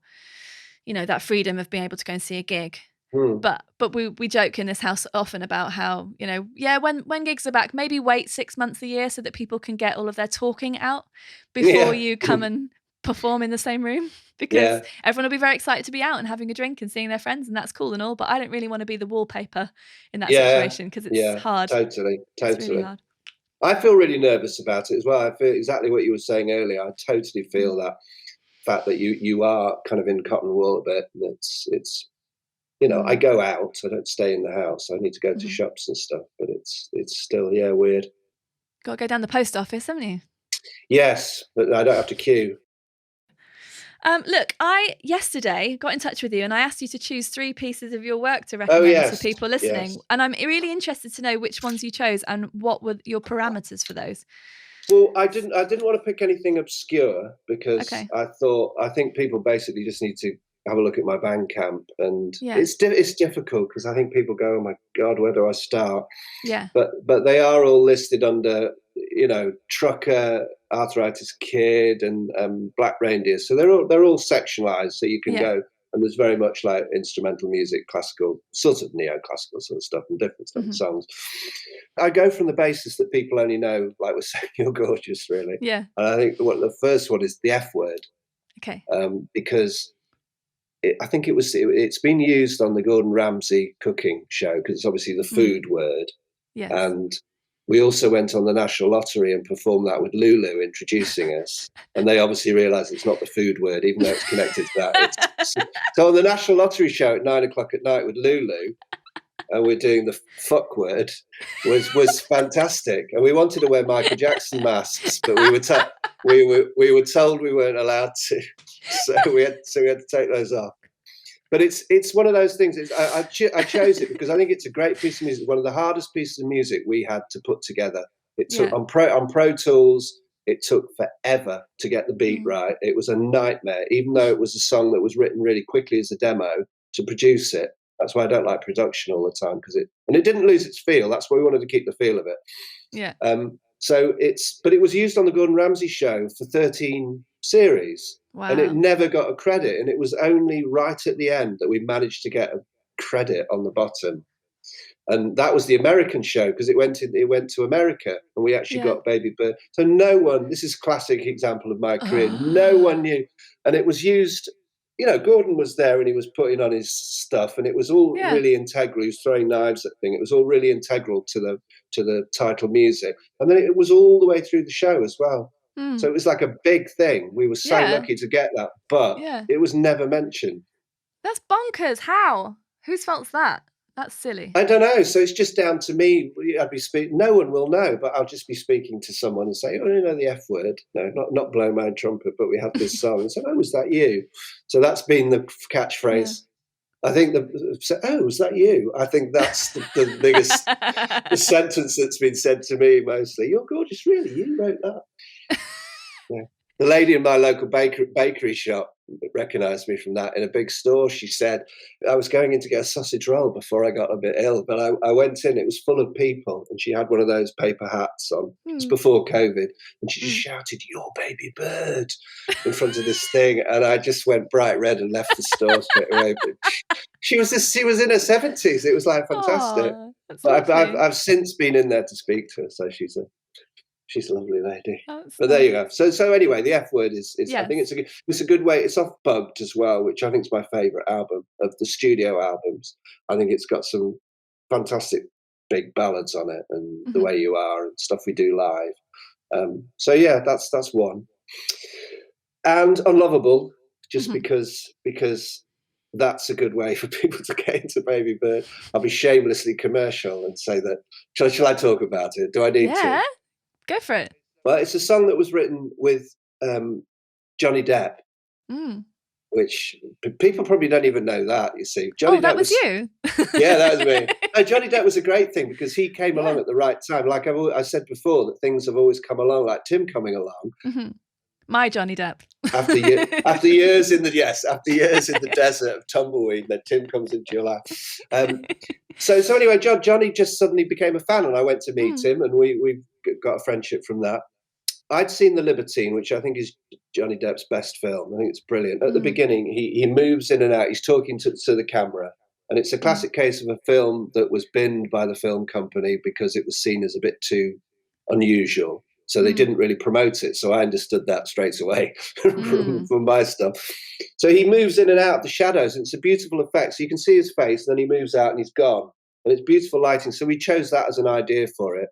that freedom of being able to go and see a gig. But we joke in this house often about how, when gigs are back, maybe wait 6 months a year so that people can get all of their talking out before you come and perform in the same room, because everyone will be very excited to be out and having a drink and seeing their friends, and that's cool and all, but I don't really want to be the wallpaper in that situation, because it's hard. Totally. It's really hard. I feel really nervous about it as well. I feel exactly what you were saying earlier. I totally feel that fact that you are kind of in cotton wool a bit, and it's I go out, I don't stay in the house. I need to go to shops and stuff, but it's still weird. Got to go down the post office, haven't you? Yes, but I don't have to queue. Look, I yesterday got in touch with you and I asked you to choose 3 pieces of your work to recommend to people listening. And I'm really interested to know which ones you chose and what were your parameters for those. Well, I didn't want to pick anything obscure, because I think people basically just need to have a look at my Bandcamp, and it's difficult because I think people go, oh my God, where do I start? Yeah. But they are all listed under, Trucker, Arthritis Kid, and Black Reindeer. So they're all sectionalized, so you can go, and there's very much like instrumental music, classical, sort of neoclassical sort of stuff, and different stuff, songs. I go from the basis that people only know, like we're saying, You're Gorgeous, really. Yeah. And I think the first one is the F word. Okay. Because I think it's been used on the Gordon Ramsay cooking show, because it's obviously the food word. Yes. And we also went on the National Lottery and performed that with Lulu introducing us. And they obviously realised it's not the food word, even though it's connected to that. So on the National Lottery show at 9:00 at night with Lulu, and we're doing the fuck word, was fantastic. And we wanted to wear Michael Jackson masks, but we were told we weren't allowed to. So we had to take those off. But it's one of those things. I chose it because I think it's a great piece of music. One of the hardest pieces of music we had to put together. It took on Pro Tools. It took forever to get the beat right. It was a nightmare, even though it was a song that was written really quickly as a demo, to produce it. That's why I don't like production all the time, because it didn't lose its feel. That's why we wanted to keep the feel of it. Yeah. But it was used on the Gordon Ramsay show for 13 series. Wow. And it never got a credit. And it was only right at the end that we managed to get a credit on the bottom. And that was the American show, because it went to America, and we actually got Babybird. So no one, this is a classic example of my career, no one knew. And it was used, Gordon was there and he was putting on his stuff, and it was all really integral. He was throwing knives at things. It was all really integral to the title music. And then it was all the way through the show as well. So it was like a big thing. We were so lucky to get that, but it was never mentioned. That's bonkers. How? Whose fault's that? That's silly. I don't know. So it's just down to me. I'd be speaking. No one will know, but I'll just be speaking to someone and say, "Oh, you know the F word." No, not blow my own trumpet, but we have this song, and say, "Oh, was that you?" So that's been the catchphrase. Yeah. I think "Oh, was that you?" I think that's the biggest the sentence that's been said to me mostly. "You're gorgeous, really? You wrote that?" Yeah. The lady in my local bakery shop recognised me from that in a big store. She said, I was going in to get a sausage roll before I got a bit ill, but I went in, it was full of people, and she had one of those paper hats on. It's before COVID, and she just shouted, "Your Babybird," in front of this thing, and I just went bright red and left the store straight away. But she was in her 70s. It was like fantastic. But I've since been in there to speak to her, so she's a lovely lady. But there you go. So anyway, the F Word is yes. I think it's a good way. It's off Bugged as well, which I think is my favourite album of the studio albums. I think it's got some fantastic big ballads on it, and The Way You Are and Stuff We Do Live. So yeah, that's one. And Unlovable, just because that's a good way for people to get into Babybird. I'll be shamelessly commercial and say that. Shall I talk about it? Do I need to? Go for it. Well, it's a song that was written with Johnny Depp, which people probably don't even know that, you see. Johnny Depp was you? Yeah, that was me. No, Johnny Depp was a great thing because he came along at the right time. Like I said before, that things have always come along, like Tim coming along. My Johnny Depp. After years in the desert of tumbleweed, then Tim comes into your life. So anyway, Johnny just suddenly became a fan, and I went to meet him, and we got a friendship from that. I'd seen The Libertine, which I think is Johnny Depp's best film. I think it's brilliant. At the beginning, he moves in and out. He's talking to the camera, and it's a classic case of a film that was binned by the film company because it was seen as a bit too unusual. So they didn't really promote it. So I understood that straight away from my stuff. So he moves in and out of the shadows, and it's a beautiful effect. So you can see his face, and then he moves out and he's gone. And it's beautiful lighting. So we chose that as an idea for it.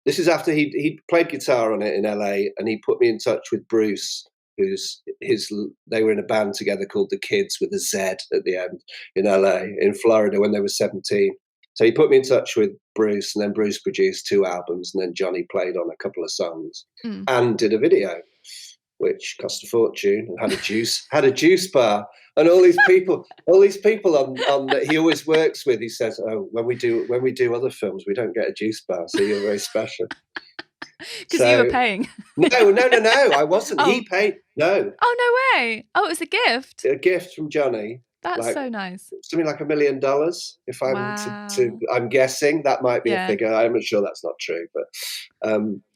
This is after he played guitar on it in LA, and he put me in touch with Bruce, they were in a band together called The Kids with a Z at the end in LA, in Florida, when they were 17. So he put me in touch with Bruce, and then Bruce produced 2 albums, and then Johnny played on a couple of songs and did a video, which cost a fortune, and had a juice bar, and all these people on that he always works with. He says, "Oh, when we do other films, we don't get a juice bar, so you're very special." Because you were paying. No, I wasn't. He paid. No. Oh, no way. Oh, it was a gift. A gift from Johnny. That's so nice. Something like $1 million, if I'm I'm guessing. That might be a figure. I'm not sure that's not true, but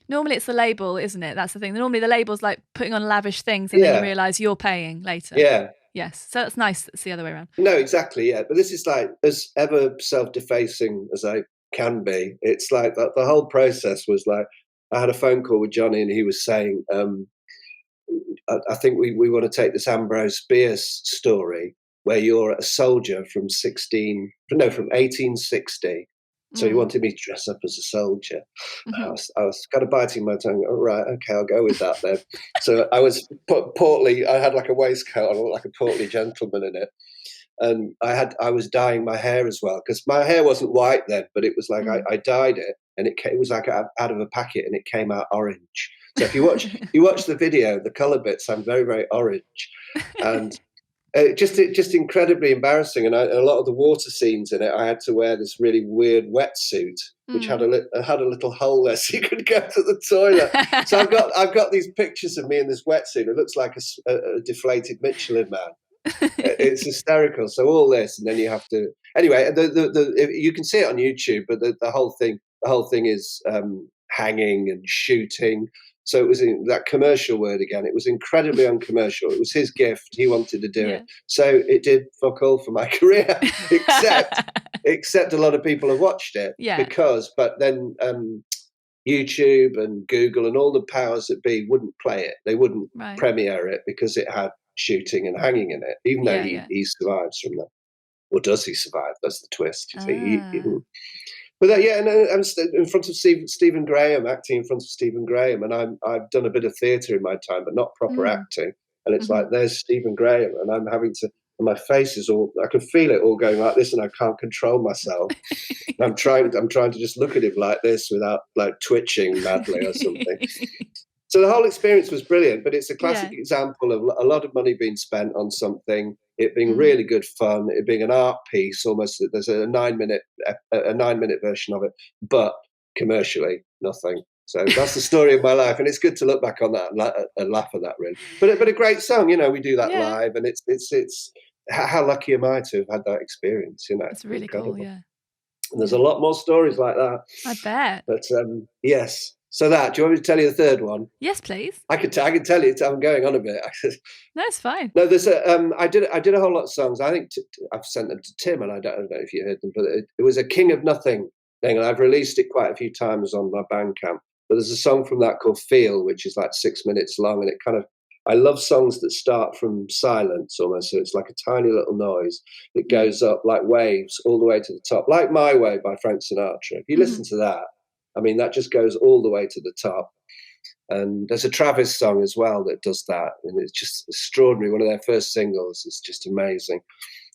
normally it's the label, isn't it? That's the thing. Normally the label's like putting on lavish things, and then you realise you're paying later. Yeah. Yes. So that's nice. It's the other way around. No, exactly. Yeah. But this is like, as ever self-defacing as I can be, it's like the whole process was like, I had a phone call with Johnny, and he was saying, I think we want to take this Ambrose Bierce story where you're a soldier from 1860. So he wanted me to dress up as a soldier. I was kind of biting my tongue. Oh, right, okay, I'll go with that then. So I was portly. I had like a waistcoat. I looked like a portly gentleman in it. And I was dyeing my hair as well, because my hair wasn't white then, but it was like I dyed it, and it was like out of a packet, and it came out orange. So if you watch the video, the colour bits, I'm very, very orange, and just incredibly embarrassing. And a lot of the water scenes in it, I had to wear this really weird wetsuit, which had a little hole there so you could go to the toilet. So I've got these pictures of me in this wetsuit. It looks like a deflated Michelin Man. It's hysterical. So all this, and then you have to. Anyway, you can see it on YouTube, but the whole thing is hanging and shooting. So it was in that commercial word again. It was incredibly uncommercial. It was his gift. He wanted to do it. So it did fuck all for my career, except a lot of people have watched it. Yeah. But then YouTube and Google and all the powers that be wouldn't play it. They wouldn't premiere it because it had shooting and hanging in it, even though he survives from that. Or does he survive? That's the twist. You see. But and I'm in front of Stephen Graham, acting in front of Stephen Graham, and I've done a bit of theatre in my time, but not proper acting. And it's like, there's Stephen Graham, and I'm having to. And my face is all. I can feel it all going like this, and I can't control myself. I'm trying to just look at him like this without like twitching madly or something. So the whole experience was brilliant, but it's a classic example of a lot of money being spent on something, it being really good fun, it being an art piece almost. There's a 9-minute version of it, but commercially nothing. So that's the story of my life, and it's good to look back on that and laugh at that, really. But a great song, you know. We do that live, and it's how lucky am I to have had that experience, you know? It's really incredible. cool, yeah. And there's a lot more stories like that. I bet. But yes. So do you want me to tell you the third one? Yes, please. I can tell you. I'm going on a bit. No, it's fine. No, there's I did a whole lot of songs. I think I've sent them to Tim, and I don't know if you heard them, but it was a King of Nothing thing, and I've released it quite a few times on my Bandcamp. But there's a song from that called Feel, which is like 6 minutes long, and it kind of, I love songs that start from silence almost, so it's like a tiny little noise that goes up like waves all the way to the top, like My Way by Frank Sinatra. If you listen to that, I mean, that just goes all the way to the top. And there's a Travis song as well that does that, and it's just extraordinary. One of their first singles is just amazing.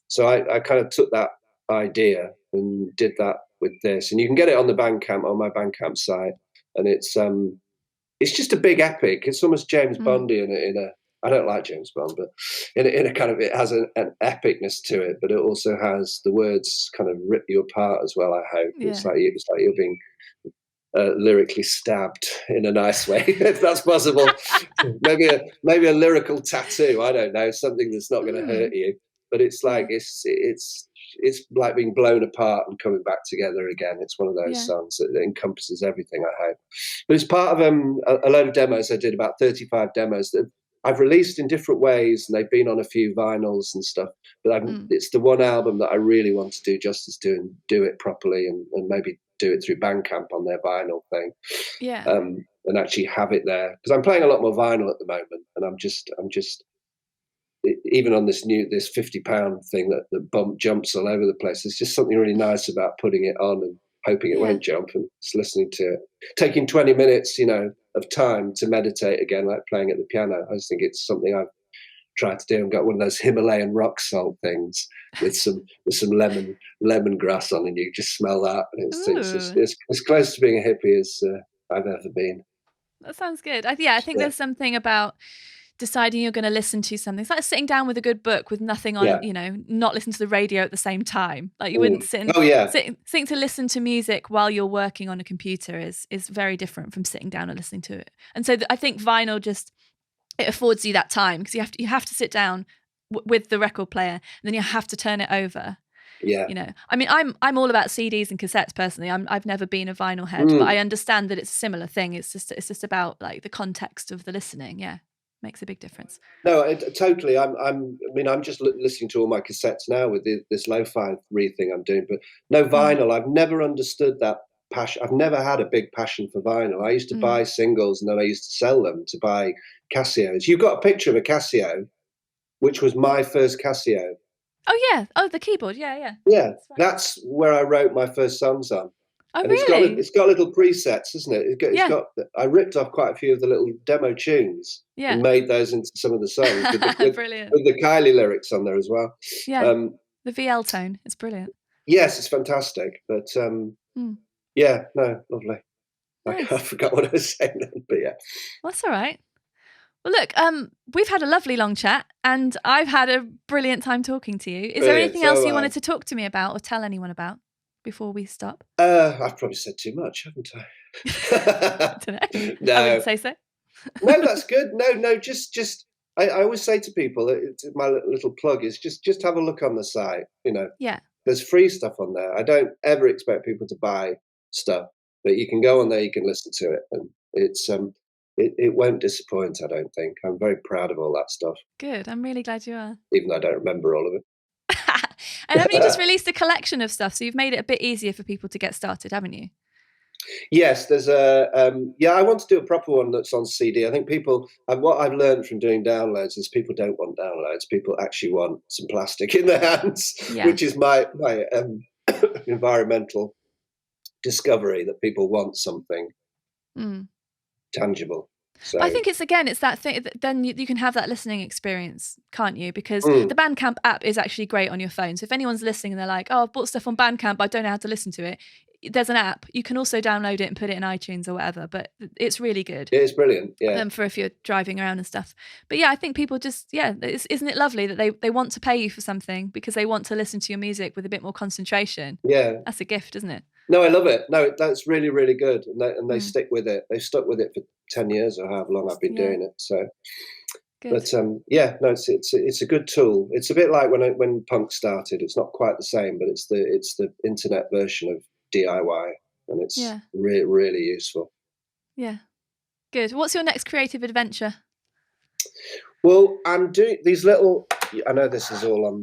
So I kind of took that idea and did that with this, and you can get it on the Bandcamp, on my Bandcamp site. And it's just a big epic. It's almost James Bondy in a. I don't like James Bond, but in a kind of, it has an epicness to it, but it also has the words kind of rip you apart as well. I hope it's like you're being lyrically stabbed in a nice way, if that's possible. maybe a lyrical tattoo. I don't know, something that's not going to hurt you. But it's like it's like being blown apart and coming back together again. It's one of those songs that encompasses everything, I hope. But it's part of a load of demos I did, about 35 demos that I've released in different ways, and they've been on a few vinyls and stuff. But it's the one album that I really want to do justice to and do it properly, and maybe do it through Bandcamp on their vinyl thing. Yeah. And actually have it there, because I'm playing a lot more vinyl at the moment, and I'm just even on this £50 thing that bump jumps all over the place. There's just something really nice about putting it on and hoping it won't jump, and just listening to it, taking 20 minutes, you know, of time to meditate again, like playing at the piano. I just think it's something I've tried to do. I've got one of those Himalayan rock salt things with some lemongrass on, and you just smell that, and it's as close to being a hippie as I've ever been. That sounds good. I think there's something about deciding you're going to listen to something. It's like sitting down with a good book with nothing on, you know, not listen to the radio at the same time. Like you wouldn't sit to listen to music while you're working on a computer is very different from sitting down and listening to it. And so I think vinyl just, it affords you that time, because you have to sit down with the record player, and then you have to turn it over. Yeah, you know, I mean, I'm all about CDs and cassettes personally. I've never been a vinyl head, but I understand that it's a similar thing. It's just about like the context of the listening. Yeah, makes a big difference. No, totally. I'm just listening to all my cassettes now with this lo-fi thing I'm doing, but no vinyl. I've never understood that passion. I've never had a big passion for vinyl. I used to buy singles, and then I used to sell them to buy Casios. You've got a picture of a Casio, which was my first Casio. Oh yeah. Oh, the keyboard. Yeah. Yeah, that's where I wrote my first songs on. Oh, and really? It's got little presets, isn't it? I ripped off quite a few of the little demo tunes and made those into some of the songs with brilliant. With the Kylie lyrics on there as well. Yeah, the VL tone, it's brilliant. Yes, it's fantastic. But lovely. Nice. I forgot what I was saying then, but yeah. Well, that's all right. Well, look, we've had a lovely long chat, and I've had a brilliant time talking to you. Is there anything else you wanted to talk to me about or tell anyone about before we stop? I've probably said too much, haven't I? I don't know. No. I wouldn't say so. No, that's good. No, just I always say to people, my little plug is just have a look on the site, you know. Yeah. There's free stuff on there. I don't ever expect people to buy stuff, but you can go on there, you can listen to it, and it's it won't disappoint, I don't think. I'm very proud of all that stuff. Good. I'm really glad you are. Even though I don't remember all of it. And haven't you just released a collection of stuff? So you've made it a bit easier for people to get started, haven't you? Yes, there's I want to do a proper one that's on CD. I think what I've learned from doing downloads is people don't want downloads. People actually want some plastic in their hands, which is my environmental discovery, that people want something tangible. So I think it's that thing. Then you can have that listening experience, can't you? Because the Bandcamp app is actually great on your phone. So if anyone's listening and they're like, "Oh, I've bought stuff on Bandcamp, but I don't know how to listen to it," there's an app. You can also download it and put it in iTunes or whatever. But it's really good. It is brilliant. Yeah. For if you're driving around and stuff. But yeah, I think people just isn't it lovely that they want to pay you for something because they want to listen to your music with a bit more concentration? Yeah, that's a gift, isn't it? No, I love it. No, that's really, really good. And they stick with it. They've stuck with it for 10 years or however long I've been doing it. So, good. But it's a good tool. It's a bit like when punk started. It's not quite the same, but it's the internet version of DIY, and it's really, really useful. Yeah. Good. What's your next creative adventure? Well, I'm doing these little. I know this is all on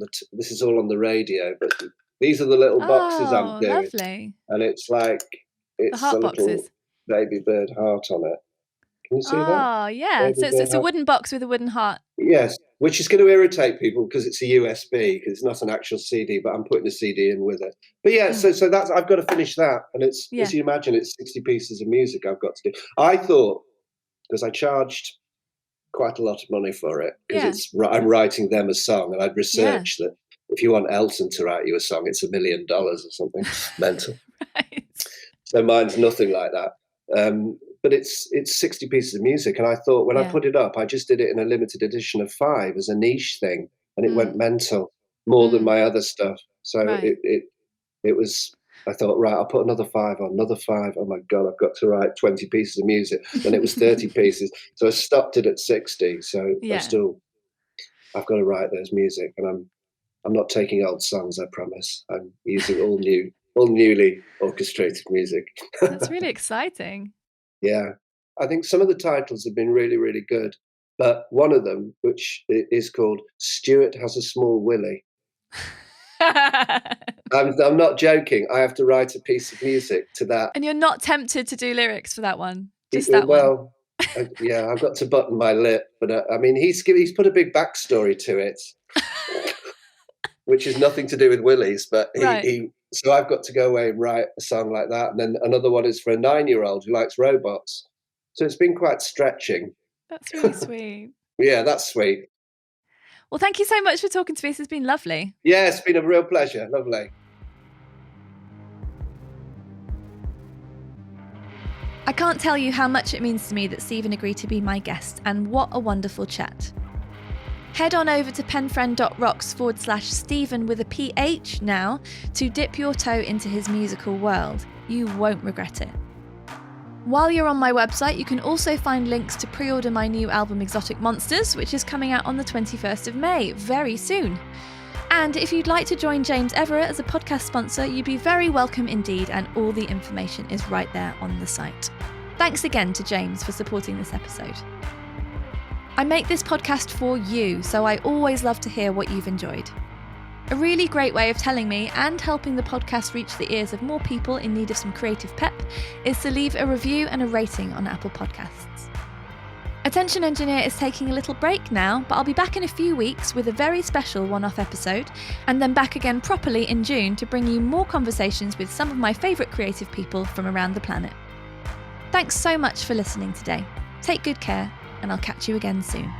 the radio, but these are the little boxes I'm doing. Lovely. And it's like the heart a little boxes. Babybird heart on it. Can you see that? Oh, yeah. So it's a wooden box with a wooden heart. Yes, which is going to irritate people because it's a USB, because it's not an actual CD, but I'm putting a CD in with it. But yeah, so that's, I've got to finish that. And it's, as you imagine, it's 60 pieces of music I've got to do. I thought, because I charged quite a lot of money for it, because I'm writing them a song, and I'd researched that if you want Elton to write you a song, it's $1 million or something mental. Right. So mine's nothing like that. But it's 60 pieces of music, and I thought when I put it up, I just did it in a limited edition of 5 as a niche thing, and it went mental more than my other stuff. So it was. I thought, right, I'll put another 5 on, another 5. Oh my God, I've got to write 20 pieces of music. Then it was 30 pieces, so I stopped it at 60. So I've got to write those music, and I'm not taking old songs. I promise. I'm using all newly orchestrated music. That's really exciting. Yeah, I think some of the titles have been really, really good, but one of them, which is called "Stuart Has a Small Willy." I'm not joking. I have to write a piece of music to that. And you're not tempted to do lyrics for that one? Just that one? I've got to button my lip. But I mean, he's put a big backstory to it, which is nothing to do with willies. But so I've got to go away and write a song like that. And then another one is for a 9-year-old who likes robots. So it's been quite stretching. That's really sweet. Yeah, that's sweet. Well, thank you so much for talking to me. This has been lovely. Yeah, it's been a real pleasure. Lovely. I can't tell you how much it means to me that Stephen agreed to be my guest, and what a wonderful chat. Head on over to penfriend.rocks/Stephen with a PH now to dip your toe into his musical world. You won't regret it. While you're on my website, you can also find links to pre-order my new album Exotic Monsters, which is coming out on the 21st of May, very soon. And if you'd like to join James Everett as a podcast sponsor, you'd be very welcome indeed, and all the information is right there on the site. Thanks again to James for supporting this episode. I make this podcast for you, so I always love to hear what you've enjoyed. A really great way of telling me and helping the podcast reach the ears of more people in need of some creative pep is to leave a review and a rating on Apple Podcasts. Attention Engineer is taking a little break now, but I'll be back in a few weeks with a very special one-off episode, and then back again properly in June to bring you more conversations with some of my favourite creative people from around the planet. Thanks so much for listening today. Take good care, and I'll catch you again soon.